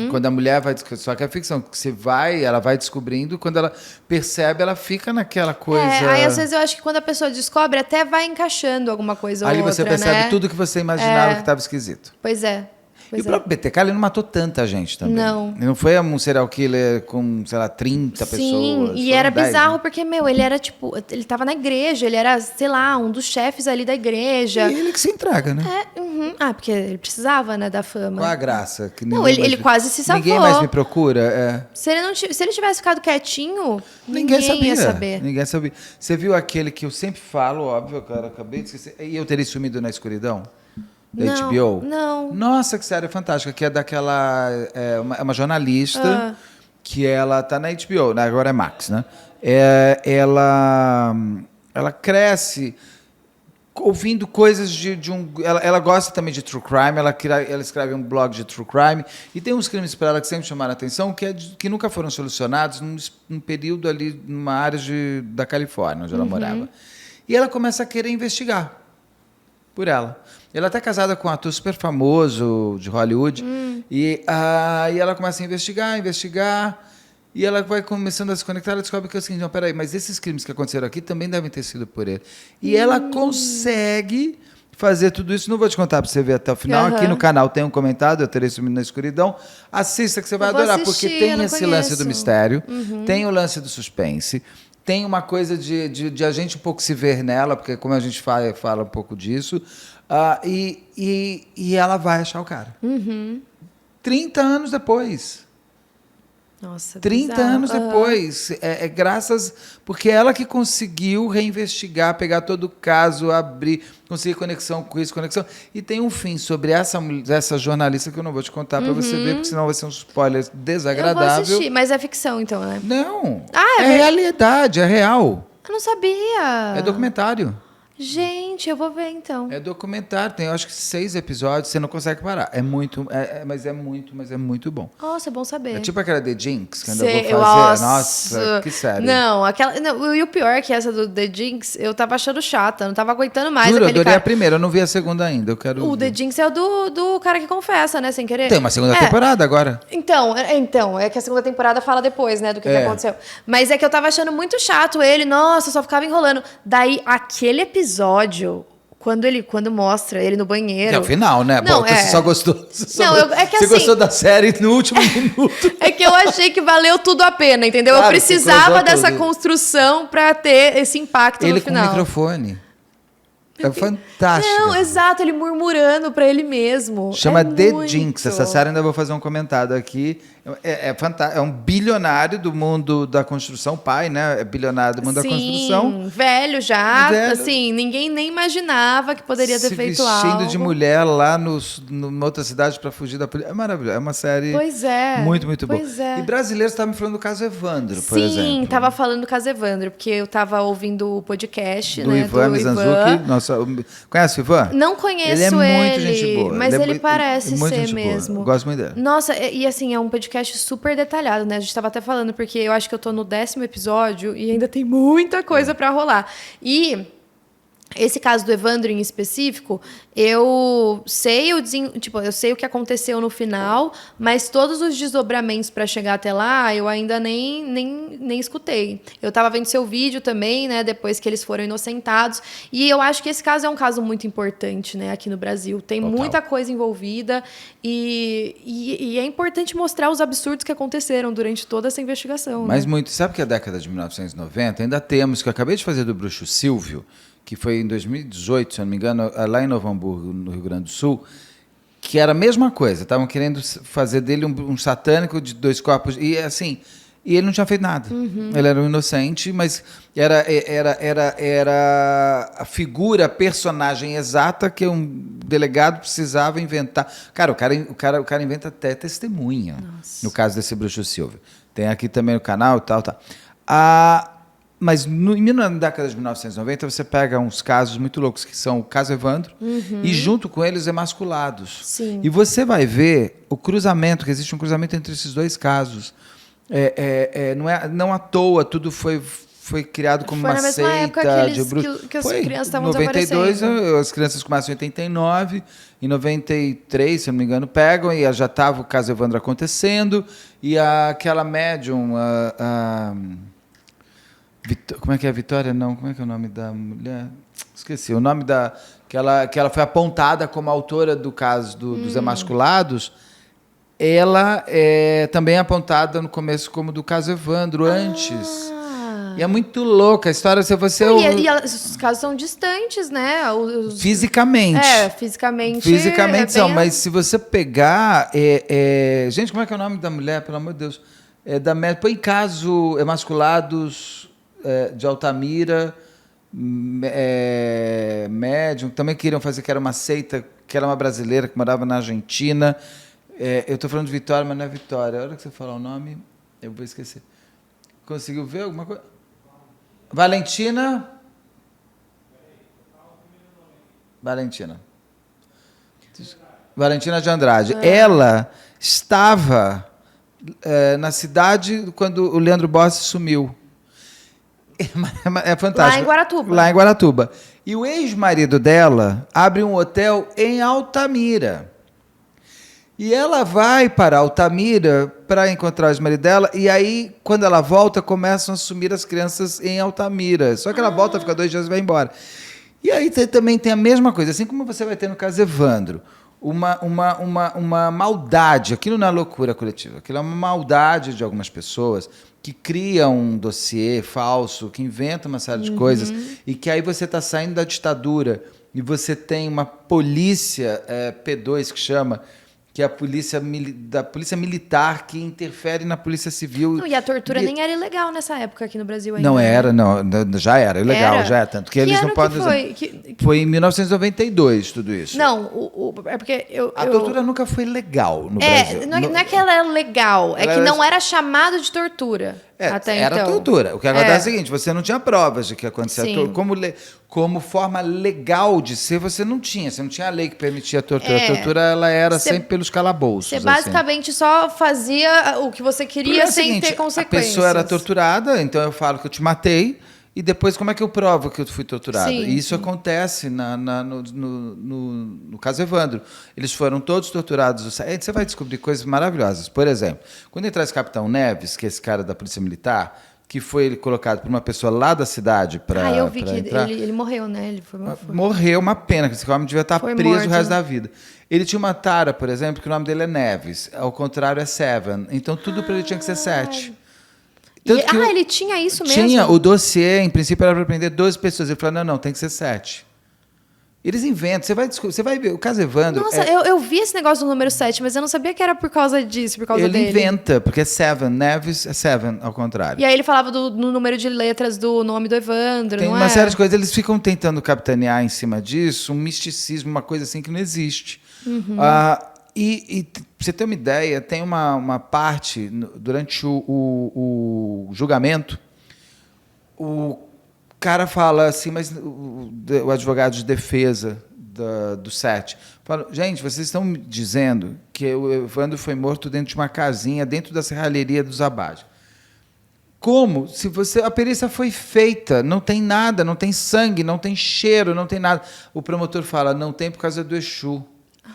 Quando a mulher vai... Só que é ficção, que ela vai descobrindo, quando ela percebe, ela fica naquela coisa... Aí às vezes eu acho que quando a pessoa descobre, até vai encaixando alguma coisa ou outra, ali você percebe tudo que você imaginava que estava esquisito. Pois é. E o próprio BTK, ele não matou tanta gente também. Não. Ele não foi um serial killer com, sei lá, 30 pessoas. Sim, e era 10, bizarro, né? porque, ele era, tipo... Ele tava na igreja, ele era, sei lá, um dos chefes ali da igreja. E ele que se entrega, né? Porque ele precisava, né, da fama. Qual a graça? Que Não, ele quase se safou. Ninguém mais me procura, Se ele tivesse ficado quietinho, Ninguém ia saber. Ninguém sabia. Você viu aquele que eu sempre falo, óbvio, cara, acabei de esquecer. E Eu Terei Sumido na Escuridão? Da HBO? Não. Nossa, que série fantástica. Que é daquela... É uma jornalista que ela tá na HBO, né? Agora é Max, né? Ela cresce ouvindo coisas de um... Ela gosta também de true crime, ela escreve um blog de true crime, e tem uns crimes para ela que sempre chamaram a atenção, que nunca foram solucionados num período ali, numa área da Califórnia, onde ela morava. E ela começa a querer investigar por ela. Ela está casada com um ator super famoso de Hollywood, e ela começa a investigar, e ela vai começando a se conectar, ela descobre que é o seguinte, não, peraí, mas esses crimes que aconteceram aqui também devem ter sido por ele. E ela consegue fazer tudo isso, não vou te contar para você ver até o final, aqui no canal tem um comentário, Eu Terei Sumido na Escuridão, assista que você vai adorar, porque tem esse lance do mistério, tem o lance do suspense, tem uma coisa de a gente um pouco se ver nela, porque como a gente fala um pouco disso, e ela vai achar o cara. 30 anos depois. Nossa, 30 bizarro. anos depois. Graças... Porque ela que conseguiu reinvestigar, pegar todo o caso, abrir, conseguir conexão com isso, conexão. E tem um fim sobre essa jornalista que eu não vou te contar para você ver, porque senão vai ser um spoiler desagradável. Eu vou assistir, mas é ficção então, né? Não. É realidade, é real. Eu não sabia. É documentário. Gente, eu vou ver então. É documentário, tem acho que 6 episódios, você não consegue parar. Mas é muito bom. Nossa, é bom saber. É tipo aquela The Jinx, que ainda Sei, vou fazer. Nossa, que sério. Não, e o pior é que essa do The Jinx, eu tava achando chata, não tava aguentando mais. Juro, eu adorei cara. A primeira, eu não vi a segunda ainda. Eu quero The Jinx é o do cara que confessa, né, sem querer. Tem uma segunda temporada agora. Então, é que a segunda temporada fala depois, né, do que aconteceu. Mas é que eu tava achando muito chato ele, nossa, só ficava enrolando. Daí, aquele episódio, quando mostra ele no banheiro... É o final, né? Não, Bom, você só gostou... Você assim, gostou da série no último minuto. É que eu achei que valeu tudo a pena, entendeu? Claro, eu precisava dessa tudo. construção pra ter esse impacto no final. Ele com o microfone. É fantástico. Não, exato, ele murmurando pra ele mesmo. Chama The muito. Jinx. Essa série ainda vou fazer um comentário aqui. É fantástico. É um bilionário do mundo da construção, pai, né? É bilionário do mundo da construção. Velho já. Assim, ninguém nem imaginava que poderia ter feito algo. Se vestindo de mulher lá numa outra cidade para fugir da polícia. É maravilhoso. É uma série muito, muito boa. É. E brasileiros estavam me falando do caso Evandro, por exemplo. Sim, tava falando do caso Evandro, porque eu tava ouvindo o podcast, do né? Ivan Mizanzuki. Conhece o Ivan? Não conheço ele. É muito gente boa. Mas ele parece ser mesmo. Boa. Gosto muito dele. Nossa, e assim, é um podcast super detalhado, né? A gente tava até falando, porque eu acho que eu tô no 10º episódio e ainda tem muita coisa pra rolar. E esse caso do Evandro em específico, eu sei o que aconteceu no final, mas todos os desdobramentos para chegar até lá, eu ainda nem escutei. Eu estava vendo seu vídeo também, né, depois que eles foram inocentados, e eu acho que esse caso é um caso muito importante, né, aqui no Brasil. Tem muita coisa envolvida e é importante mostrar os absurdos que aconteceram durante toda essa investigação. Mas né? muito. Sabe que a década de 1990 ainda temos, que eu acabei de fazer do Bruxo Silvio, que foi em 2018, se eu não me engano, lá em Novo Hamburgo, no Rio Grande do Sul, que era a mesma coisa. Estavam querendo fazer dele um satânico de 2 corpos. E assim, ele não tinha feito nada. Ele era um inocente, mas era a figura, a personagem exata que um delegado precisava inventar. Cara, o cara inventa até testemunha. Nossa. No caso desse Bruxo Silvio. Tem aqui também no canal e tal. Mas na década de 1990 você pega uns casos muito loucos, que são o caso Evandro, e junto com eles emasculados. Sim. E você vai ver o cruzamento, que existe um cruzamento entre esses 2 casos. Não à toa, tudo foi criado como uma seita. Foi na mesma época que as crianças estavam desaparecendo. Em 92, as crianças começam em 89, em 93, se não me engano, pegam, e já estava o caso Evandro acontecendo, e aquela médium... Como é que é a Vitória? Não, como é que é o nome da mulher? Esqueci. O nome da... Que ela foi apontada como autora do caso dos emasculados. Ela também é apontada no começo como do caso Evandro, antes. E é muito louca a história. Se você os casos são distantes, né? Fisicamente. Fisicamente. Fisicamente são, mas se você pegar... Gente, como é que é o nome da mulher? Pelo amor de Deus. Põe caso emasculados de Altamira, médium. Também queriam fazer que era uma seita, que era uma brasileira que morava na Argentina. Eu estou falando de Vitória, mas não é Vitória. A hora que você falar o nome, eu vou esquecer. Conseguiu ver alguma coisa? Valentina de Andrade. Ela estava na cidade quando o Leandro Bossi sumiu. É fantástico. Lá em Guaratuba. E o ex-marido dela abre um hotel em Altamira. E ela vai para Altamira para encontrar o ex-marido dela, e aí, quando ela volta, começam a sumir as crianças em Altamira. Só que ela volta, fica 2 dias e vai embora. E aí também tem a mesma coisa, assim como você vai ter no caso Evandro, uma maldade, aquilo não é loucura coletiva, aquilo é uma maldade de algumas pessoas que criam um dossiê falso, que inventam uma série de coisas, e que aí você está saindo da ditadura, e você tem uma polícia, P2 que chama, que é a polícia militar que interfere na polícia civil. Não, e a tortura nem era ilegal nessa época aqui no Brasil ainda. Não era, já era ilegal, já é tanto que eles não podem foi? Foi em 1992 tudo isso. Não, é porque a tortura nunca foi legal no Brasil. Não é que ela era legal, é que não era chamado de tortura. Era tortura. O que acontece é o seguinte, você não tinha provas de que acontecia como forma legal de ser, você não tinha a lei que permitia a tortura. A tortura ela era sempre pelos calabouços. Você basicamente só fazia o que você queria sem ter consequências. A pessoa era torturada, então eu falo que eu te matei, e depois como é que eu provo que eu fui torturado? E isso acontece no caso Evandro. Eles foram todos torturados. Você vai descobrir coisas maravilhosas. Por exemplo, quando entrar esse Capitão Neves, que é esse cara da Polícia Militar, que foi colocado por uma pessoa lá da cidade para eu vi que ele morreu, né? Ele morreu, uma pena, que esse homem devia estar preso morto, o resto da vida. Ele tinha uma tara, por exemplo, que o nome dele é Neves. Ao contrário, é Seven. Então, tudo para ele tinha que ser 7. Ele tinha isso mesmo? Tinha. O dossiê, em princípio, era para prender 12 pessoas. Ele falou, não, tem que ser 7. Eles inventam. Você vai ver. O caso Evandro... Nossa, eu vi esse negócio do número 7, mas eu não sabia que era por causa disso, por causa dele. Ele inventa, porque é 7. Neves é 7, ao contrário. E aí ele falava no número de letras do nome do Evandro, tem uma série de coisas. Eles ficam tentando capitanear em cima disso, um misticismo, uma coisa assim que não existe. E pra você ter uma ideia, tem uma parte, durante o julgamento, o cara fala assim, mas o advogado de defesa do 7 fala, gente, vocês estão me dizendo que o Evandro foi morto dentro de uma casinha, dentro da serralheria dos Abade. Como? A perícia foi feita, não tem nada, não tem sangue, não tem cheiro, não tem nada. O promotor fala, não tem por causa do Exu.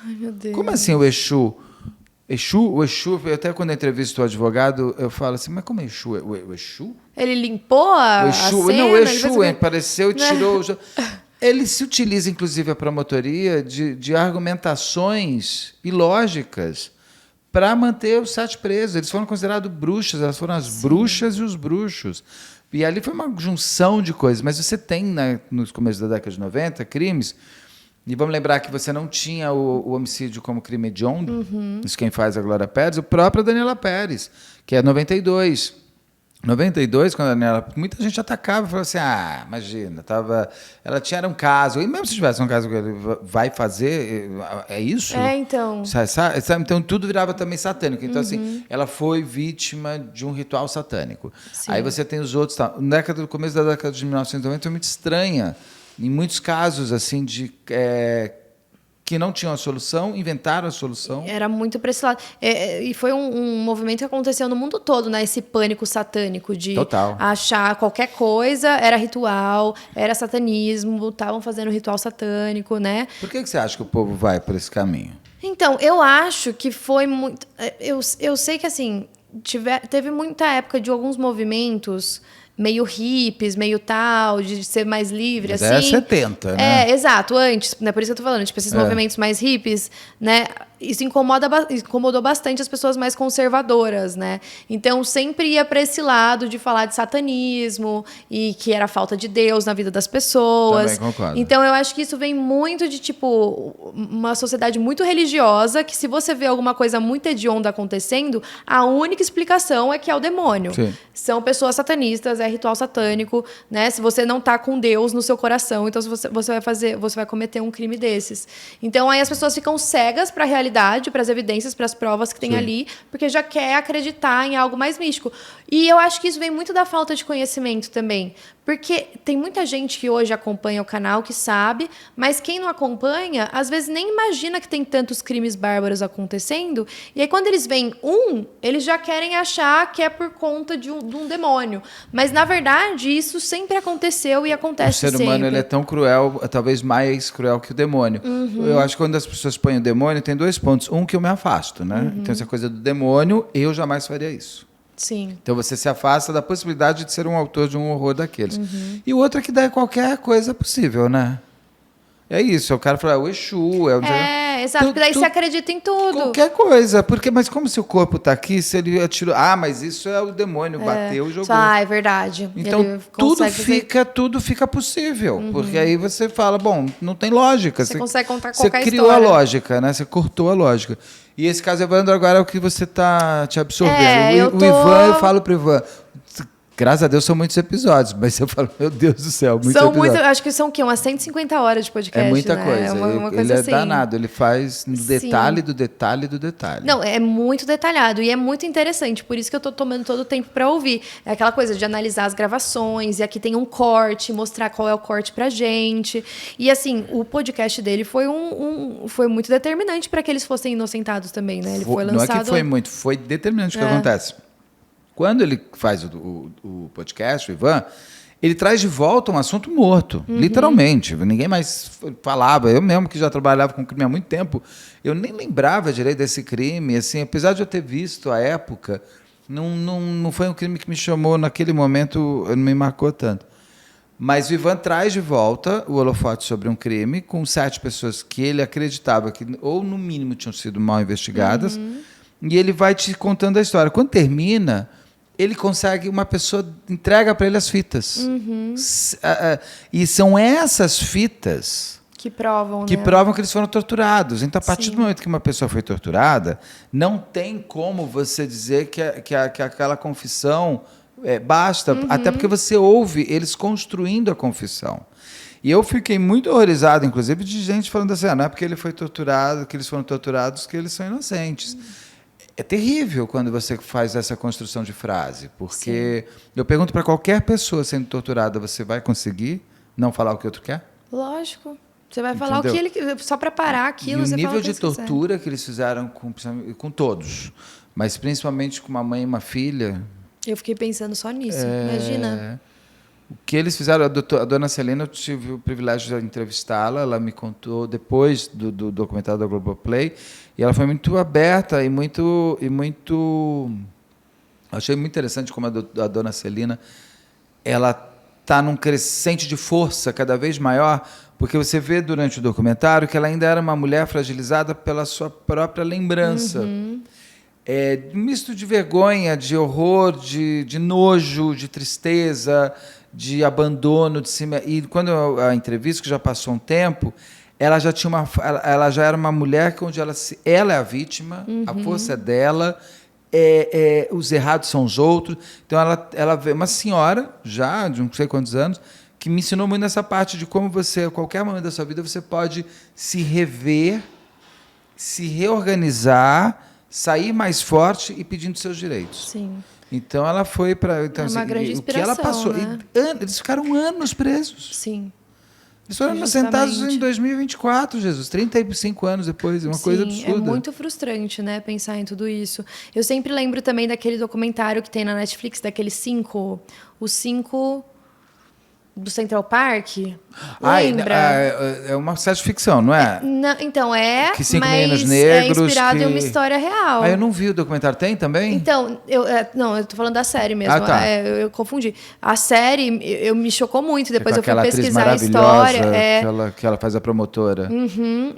Ai, meu Deus. Como assim o Exu? O Exu, até quando eu entrevisto o advogado, eu falo assim, mas como é Exu? O Exu? Ele limpou a cena? Não, o Exu apareceu e tirou... Ele se utiliza, inclusive, a promotoria de argumentações ilógicas para manter os 7 presos. Eles foram considerados bruxas, elas foram as bruxas e os bruxos. E ali foi uma junção de coisas. Mas você tem, nos começos da década de 90, crimes... E vamos lembrar que você não tinha o homicídio como crime hediondo. Isso quem faz é a Glória Pérez, o próprio Daniela Pérez, que é 92. 92, quando a Daniela... Muita gente atacava e falou assim, imagina, ela tinha um caso, e mesmo se tivesse um caso que ele vai fazer, é isso? Então. Então, tudo virava também satânico. Então, assim, ela foi vítima de um ritual satânico. Sim. Aí você tem os outros... No começo da década de 1990 foi muito estranha. Em muitos casos, assim, que não tinham a solução, inventaram a solução. Era muito para esse lado. E foi um movimento que aconteceu no mundo todo, né? Esse pânico satânico de achar qualquer coisa era ritual, era satanismo, estavam fazendo ritual satânico, né? Por que você acha que o povo vai por esse caminho? Então, eu acho que foi muito... Eu sei que, assim, teve muita época de alguns movimentos... meio hippies, meio tal, de ser mais livre, mas assim. É 70, né? Exato, antes, né? Por isso que eu tô falando, tipo, esses movimentos mais hippies, né? Isso incomodou bastante as pessoas mais conservadoras, né? Então, sempre ia para esse lado de falar de satanismo e que era falta de Deus na vida das pessoas. Também concordo. Então, eu acho que isso vem muito de, tipo, uma sociedade muito religiosa, que se você vê alguma coisa muito hedionda acontecendo, a única explicação é que é o demônio. Sim. São pessoas satanistas, é ritual satânico, né? Se você não tá com Deus no seu coração, então você vai cometer um crime desses. Então, aí as pessoas ficam cegas para a realidade, para as evidências, para as provas que tem ali, porque já quer acreditar em algo mais místico. E eu acho que isso vem muito da falta de conhecimento também. Porque tem muita gente que hoje acompanha o canal, que sabe, mas quem não acompanha, às vezes nem imagina que tem tantos crimes bárbaros acontecendo. E aí, quando eles veem eles já querem achar que é por conta de um demônio. Mas, na verdade, isso sempre aconteceu e acontece sempre. O ser humano ele é tão cruel, talvez mais cruel que o demônio. Eu acho que quando as pessoas põem o demônio, tem 2 pontos. Um, que eu me afasto, né? Então, essa coisa do demônio, eu jamais faria isso. Sim. Então você se afasta da possibilidade de ser um autor de um horror daqueles. E o outro é que dá qualquer coisa possível, né? É isso, o cara fala, o Exu... Exato, porque daí você acredita em tudo. Qualquer coisa, mas como se o corpo está aqui, se ele atirou... mas isso é o demônio, bateu e jogou. É verdade. Então tudo fica possível, porque aí você fala, bom, não tem lógica. Você consegue contar qualquer história. Você criou a lógica, né? Você cortou a lógica. E esse caso, Evandro, agora é o que você está te absorvendo. O Ivan, eu falo pro Ivan... Graças a Deus são muitos episódios, mas eu falo, meu Deus do céu, muitos episódios. Acho que são o quê? Umas 150 horas de podcast, É muita né? coisa. É uma coisa ele assim. É danado, ele faz no detalhe do detalhe do detalhe. Não, é muito detalhado e é muito interessante, por isso que eu tô tomando todo o tempo para ouvir. É aquela coisa de analisar as gravações, e aqui tem um corte, mostrar qual é o corte pra gente. E assim, o podcast dele foi foi muito determinante para que eles fossem inocentados também, né? Ele foi lançado... Não é que foi muito, foi determinante o que acontece. Quando ele faz o podcast, o Ivan, ele traz de volta um assunto morto, literalmente. Ninguém mais falava. Eu mesmo, que já trabalhava com crime há muito tempo, eu nem lembrava direito desse crime. Assim, apesar de eu ter visto à época, não foi um crime que me chamou naquele momento, não me marcou tanto. Mas o Ivan traz de volta o holofote sobre um crime com 7 pessoas que ele acreditava que, ou no mínimo, tinham sido mal investigadas. E ele vai te contando a história. Quando termina... ele consegue, uma pessoa entrega para ele as fitas. E são essas fitas que provam que eles foram torturados. Então, a partir do momento que uma pessoa foi torturada, não tem como você dizer que aquela confissão basta, até porque você ouve eles construindo a confissão. E eu fiquei muito horrorizado, inclusive, de gente falando assim, não é porque ele foi torturado, que eles foram torturados, que eles são inocentes. É terrível quando você faz essa construção de frase, porque eu pergunto para qualquer pessoa sendo torturada, você vai conseguir não falar o que o outro quer? Lógico. Você vai falar o que ele... Só para parar aquilo, e você o nível fala o que de tortura que eles fizeram com todos, mas principalmente com uma mãe e uma filha... Eu fiquei pensando só nisso, imagina. O que eles fizeram, a dona Celina, eu tive o privilégio de entrevistá-la, ela me contou depois do documentário da Globoplay, e ela foi muito aberta e muito achei muito interessante como a dona Celina, ela está num crescente de força cada vez maior, porque você vê durante o documentário que ela ainda era uma mulher fragilizada pela sua própria lembrança. Um misto de vergonha, de horror, de nojo, de tristeza, de abandono de si. E quando a entrevista, que já passou um tempo, ela já era uma mulher onde ela é a vítima, a força é dela, os errados são os outros. Então ela vê uma senhora, já de não sei quantos anos, que me ensinou muito nessa parte de como você, a qualquer momento da sua vida, você pode se rever, se reorganizar, sair mais forte e pedindo seus direitos. Sim. Então ela foi para... Então, uma grande inspiração, o que ela passou... né? Eles ficaram anos presos. Sim. Eles foram sentados em 2024, Jesus. 35 anos depois, uma coisa absurda. É muito frustrante, né, pensar em tudo isso. Eu sempre lembro também daquele documentário que tem na Netflix, daqueles 5... Os 5... do Central Park. Lembra? É uma série de ficção, não é? Então, que 5 meninos negros. É inspirado em uma história real. Eu não vi o documentário. Tem também? Então, eu tô falando da série mesmo. Tá. Eu confundi. A série me chocou muito. Depois eu fui pesquisar a história. Que ela faz a promotora.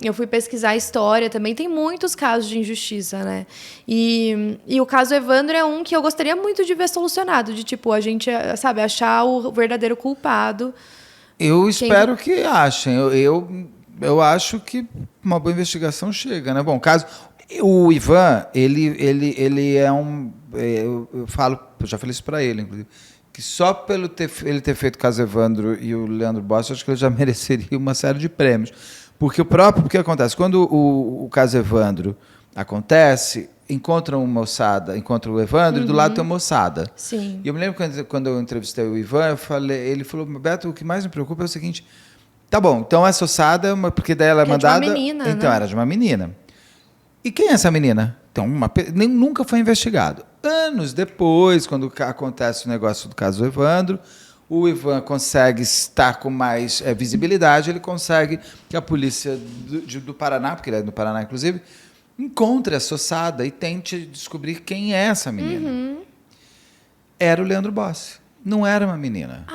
Eu fui pesquisar a história também. Tem muitos casos de injustiça, né? E o caso Evandro é um que eu gostaria muito de ver solucionado. De, tipo, a gente, sabe, achar o verdadeiro culpado. Eu espero que achem. Eu acho que uma boa investigação chega, né? Bom, caso... O Ivan, ele é um... Eu já falei isso para ele, inclusive, que só pelo ele ter feito o caso Evandro e o Leandro Bossi, acho que ele já mereceria uma série de prêmios. Porque o que acontece? Quando o caso Evandro acontece, encontra o Evandro e do lado tem uma moçada. Sim. E eu me lembro quando eu entrevistei o Ivan, ele falou, Beto, o que mais me preocupa é o seguinte, tá bom, então essa ossada, porque daí ela é mandada... de uma menina, então, né? Era de uma menina. E quem é essa menina? Então, nunca foi investigado. Anos depois, quando acontece o negócio do caso do Evandro, o Ivan consegue estar com mais visibilidade, ele consegue que a polícia do Paraná, porque ele é do Paraná, inclusive, encontre essa ossada e tente descobrir quem é essa menina. Era o Leandro Bossi. Não era uma menina.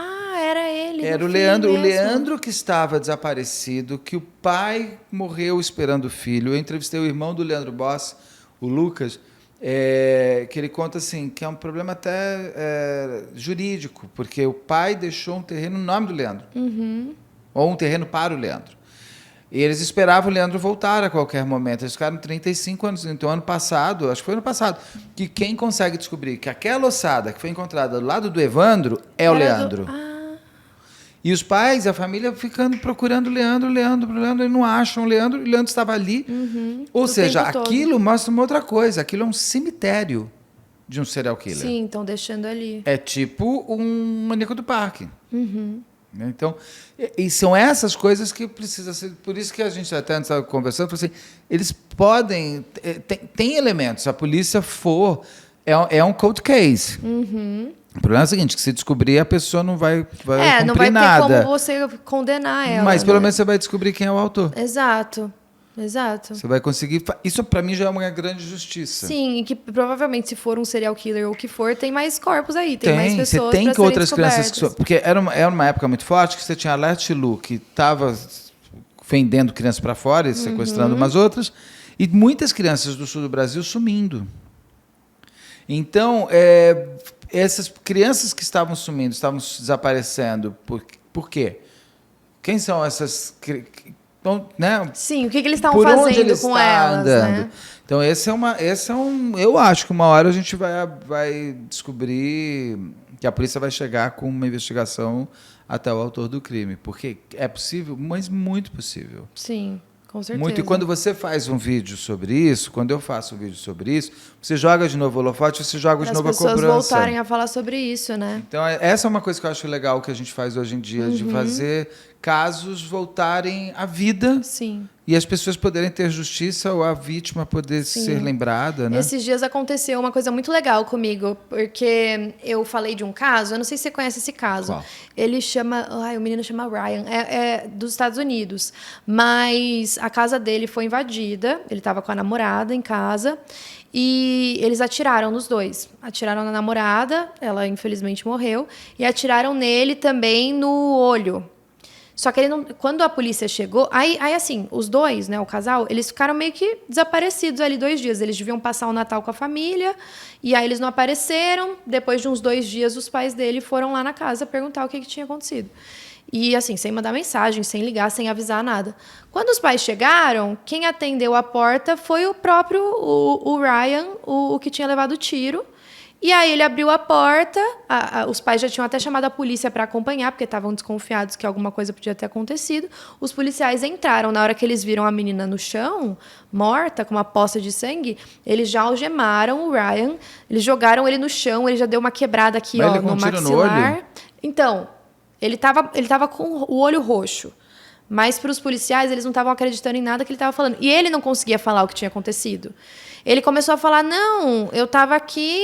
Era ele. Era o Leandro que estava desaparecido, que o pai morreu esperando o filho. Eu entrevistei o irmão do Leandro Bossi, o Lucas, que ele conta assim, que é um problema até jurídico, porque o pai deixou um terreno no nome do Leandro. Ou um terreno para o Leandro. E eles esperavam o Leandro voltar a qualquer momento. Eles ficaram 35 anos. Então, acho que foi ano passado, que quem consegue descobrir que aquela ossada que foi encontrada do lado do Evandro é o Leandro. E os pais, a família, ficando procurando o Leandro, e não acham o Leandro estava ali. Ou seja, aquilo mostra uma outra coisa. Aquilo é um cemitério de um serial killer. Sim, estão deixando ali. É tipo um maníaco do parque. Então, e são essas coisas que precisa ser. Por isso que a gente até antes estava conversando, assim, eles podem. Tem elementos. Se a polícia for. É um cold case. O problema é o seguinte, que se descobrir, a pessoa não vai cumprir não vai nada. ter como você condenar ela. Mas pelo menos você vai descobrir quem é o autor. Exato. Você vai conseguir... Isso, para mim, já é uma grande justiça. Sim, e que provavelmente, se for um serial killer ou o que for, tem mais corpos aí, tem mais pessoas você tem para que outras serem crianças... Porque era uma época muito forte que você tinha a Let Lu, que estava vendendo crianças para fora e sequestrando umas outras, e muitas crianças do sul do Brasil sumindo. Então, essas crianças que estavam sumindo, estavam desaparecendo, por quê? Quem são essas... Né? Sim, o que eles estavam fazendo com elas, né? Então, eu acho que uma hora a gente vai descobrir que a polícia vai chegar com uma investigação até o autor do crime, porque é possível, mas muito possível. Sim. Com certeza. Muito. E quando você faz um vídeo sobre isso, quando eu faço um vídeo sobre isso, você joga de novo o holofote, você joga de novo a cobrança. As pessoas voltarem a falar sobre isso, né? Então, essa é uma coisa que eu acho legal que a gente faz hoje em dia, de fazer casos voltarem à vida. Sim. E as pessoas poderem ter justiça ou a vítima poder ser lembrada, né? Esses dias aconteceu uma coisa muito legal comigo, porque eu falei de um caso, eu não sei se você conhece esse caso. Qual? Ele chama... o menino chama Ryan, é dos Estados Unidos. Mas a casa dele foi invadida, ele estava com a namorada em casa, e eles atiraram nos dois. Atiraram na namorada, ela infelizmente morreu, e atiraram nele também no olho. Só que ele não, quando a polícia chegou... Aí, assim, os dois, né, o casal, eles ficaram meio que desaparecidos ali 2 dias. Eles deviam passar o Natal com a família, e aí eles não apareceram. Depois de uns 2 dias, os pais dele foram lá na casa perguntar o que tinha acontecido. E, assim, sem mandar mensagem, sem ligar, sem avisar nada. Quando os pais chegaram, quem atendeu a porta foi o próprio o Ryan, o que tinha levado o tiro. E aí ele abriu a porta, os pais já tinham até chamado a polícia para acompanhar, porque estavam desconfiados que alguma coisa podia ter acontecido. Os policiais entraram, na hora que eles viram a menina no chão, morta, com uma poça de sangue, eles já algemaram o Ryan, eles jogaram ele no chão, ele já deu uma quebrada aqui, ó, no maxilar. No olho? Então, ele tava com o olho roxo. Mas para os policiais, eles não estavam acreditando em nada que ele estava falando. E ele não conseguia falar o que tinha acontecido. Ele começou a falar, não, eu estava aqui,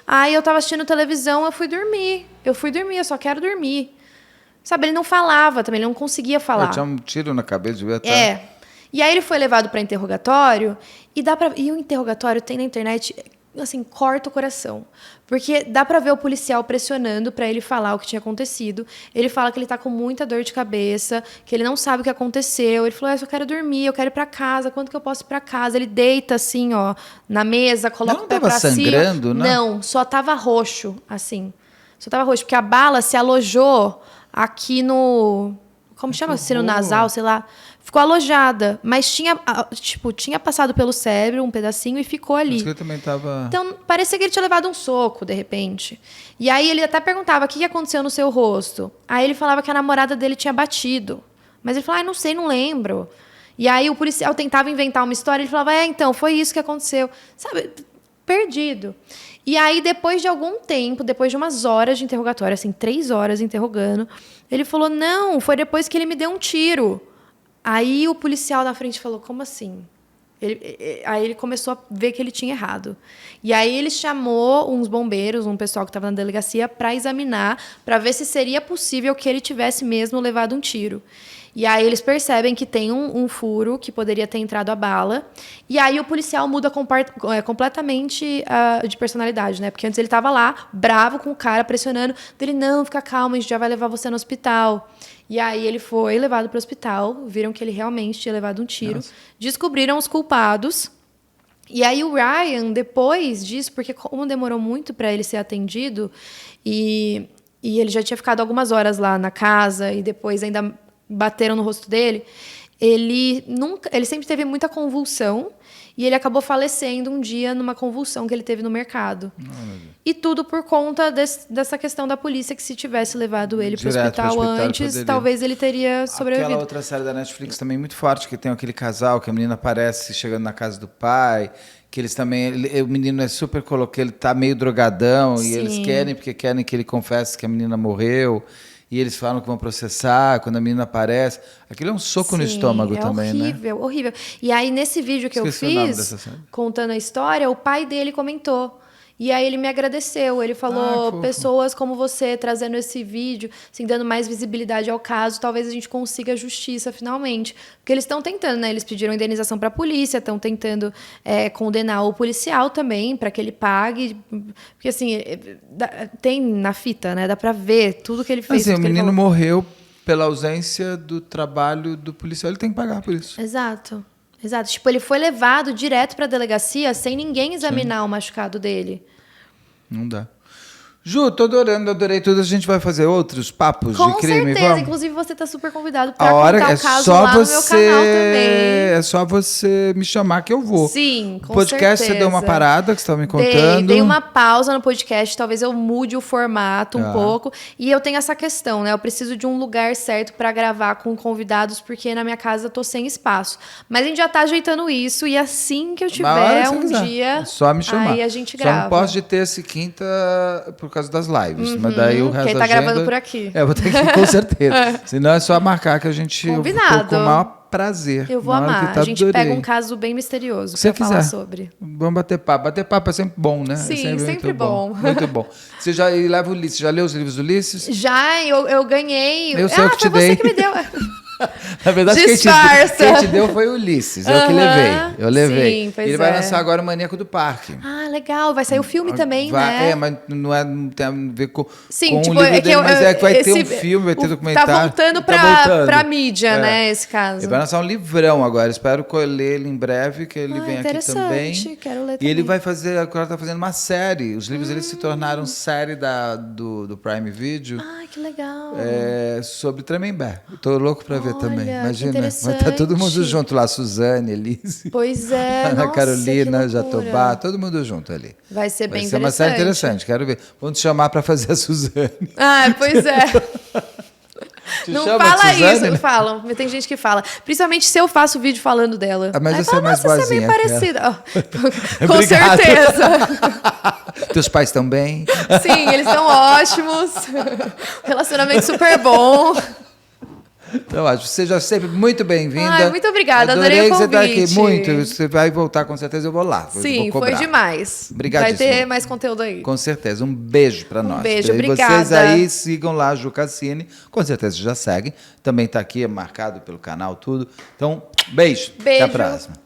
aí eu estava assistindo televisão, eu fui dormir, eu só quero dormir. Sabe, ele não falava também, ele não conseguia falar. Tinha um tiro na cabeça, devia estar. E aí ele foi levado para interrogatório, e o interrogatório tem na internet, assim, corta o coração. Porque dá para ver o policial pressionando para ele falar o que tinha acontecido. Ele fala que ele tá com muita dor de cabeça, que ele não sabe o que aconteceu. Ele falou, eu só quero dormir, eu quero ir para casa, quando que eu posso ir para casa? Ele deita assim, ó, na mesa, coloca o pé para cima. Não tava sangrando, né? Não, só tava roxo, assim. Só tava roxo, porque a bala se alojou aqui no... Como chama? Sino nasal, sei lá. Ficou alojada, mas tinha passado pelo cérebro um pedacinho e ficou ali. Ele também tava... Então, parecia que ele tinha levado um soco, de repente. E aí ele até perguntava, o que aconteceu no seu rosto? Aí ele falava que a namorada dele tinha batido. Mas ele falava, não sei, não lembro. E aí o policial tentava inventar uma história, ele falava, então, foi isso que aconteceu. Sabe, perdido. E aí, depois de algum tempo, depois de umas horas de interrogatório, assim, 3 horas interrogando, ele falou, não, foi depois que ele me deu um tiro. Aí o policial na frente falou, como assim? Aí ele começou a ver que ele tinha errado. E aí ele chamou uns bombeiros, um pessoal que estava na delegacia, para examinar, para ver se seria possível que ele tivesse mesmo levado um tiro. E aí eles percebem que tem um furo que poderia ter entrado a bala. E aí o policial muda completamente de personalidade, né? Porque antes ele estava lá, bravo com o cara, pressionando. Ele, não, fica calmo, a gente já vai levar você no hospital. E aí ele foi levado para o hospital, viram que ele realmente tinha levado um tiro. Nossa. Descobriram os culpados. E aí o Ryan, depois disso, porque como demorou muito para ele ser atendido, e ele já tinha ficado algumas horas lá na casa, e depois ainda bateram no rosto dele, ele sempre teve muita convulsão, e ele acabou falecendo um dia numa convulsão que ele teve no mercado. E tudo por conta dessa questão da polícia, que se tivesse levado ele para o hospital antes, talvez ele teria sobrevivido. Aquela outra série da Netflix também muito forte, que tem aquele casal, que a menina aparece chegando na casa do pai, que eles também... o menino é super coloquei, ele tá meio drogadão, Sim. E eles querem que ele confesse que a menina morreu. E eles falam que vão processar, quando a menina aparece. Aquilo é um soco no estômago também, né? Horrível, horrível. E aí, nesse vídeo que eu fiz, contando a história, o pai dele comentou. E aí ele me agradeceu. Ele falou, pessoas como você trazendo esse vídeo, assim, dando mais visibilidade ao caso, talvez a gente consiga justiça finalmente. Porque eles estão tentando, né? Eles pediram indenização para a polícia, estão tentando condenar o policial também, para que ele pague. Porque, assim, tem na fita, né? Dá para ver tudo que ele fez. Assim, o menino morreu pela ausência do trabalho do policial. Ele tem que pagar por isso. Exato. Tipo, ele foi levado direto para a delegacia sem ninguém examinar o machucado dele. Não dá. Ju, tô adorei tudo. A gente vai fazer outros papos de crime. Com certeza. Vamos? Inclusive, você tá super convidado para contar o caso lá no meu canal também. É só você me chamar que eu vou. Sim, com certeza. O podcast você deu uma parada que você estava me contando. Dei uma pausa no podcast. Talvez eu mude o formato um pouco. E eu tenho essa questão, né? Eu preciso de um lugar certo para gravar com convidados, porque na minha casa eu tô sem espaço. Mas a gente já tá ajeitando isso. E assim que eu tiver um dia, é só me chamar. Aí a gente grava. Só não posso de terça e quinta por causa das lives, mas daí o resto quem tá gravando por aqui. Vou ter que ir com certeza. Senão é só marcar que a gente... Combinado. Com o maior prazer. Eu vou amar. A gente pega um caso bem misterioso pra falar sobre. Vamos bater papo. Bater papo é sempre bom, né? Sim, sempre bom. Muito bom. Você já leva o Ulisses? Já leu os livros do Ulisses? Já, eu ganhei. Eu sei o que te dei. Você que me deu. Na verdade, quem te deu foi o Ulisses. Eu que levei. Eu levei. Sim, pois Ele vai lançar agora o Maníaco do Parque. Ah, legal. Vai sair o filme também, né? Mas não tem a ver com, Sim, com tipo, o livro dele, mas é que vai ter um esse, filme, vai ter documentário. Tá voltando pra mídia, né, esse caso. Ele vai lançar um livrão agora. Espero ler ele em breve, que ele venha aqui também. Quero ler e também. ele vai fazer, agora tá fazendo uma série. Os livros eles se tornaram série do Prime Video. Ai, que legal. Sobre Tremembé. Tô louco pra ver também. Imagina, vai estar todo mundo junto lá, a Suzane, Elise. Pois é, Ana nossa, Carolina, Jatobá, todo mundo junto ali. Vai ser bem interessante. Vai ser uma série interessante, quero ver. Vamos te chamar para fazer a Suzane. Ah, pois é. Não fala Suzane, isso, falam. Tem gente que fala. Principalmente se eu faço vídeo falando dela. Mas você é mais boazinha. Você é meio parecida. Com certeza. Teus pais estão bem? Sim, eles estão ótimos. Relacionamento super bom. Então, acho. Seja sempre muito bem-vinda. Muito obrigada, adorei o convite. Você tá aqui muito. Você vai voltar, com certeza eu vou lá. Sim, vou foi demais. Obrigadíssimo. Vai ter mais conteúdo aí. Com certeza. Um beijo para nós. Um beijo, obrigada. Vocês aí sigam lá a Ju Cassini. Com certeza já seguem. Também tá aqui, é marcado pelo canal, tudo. Então, beijo. Até a próxima.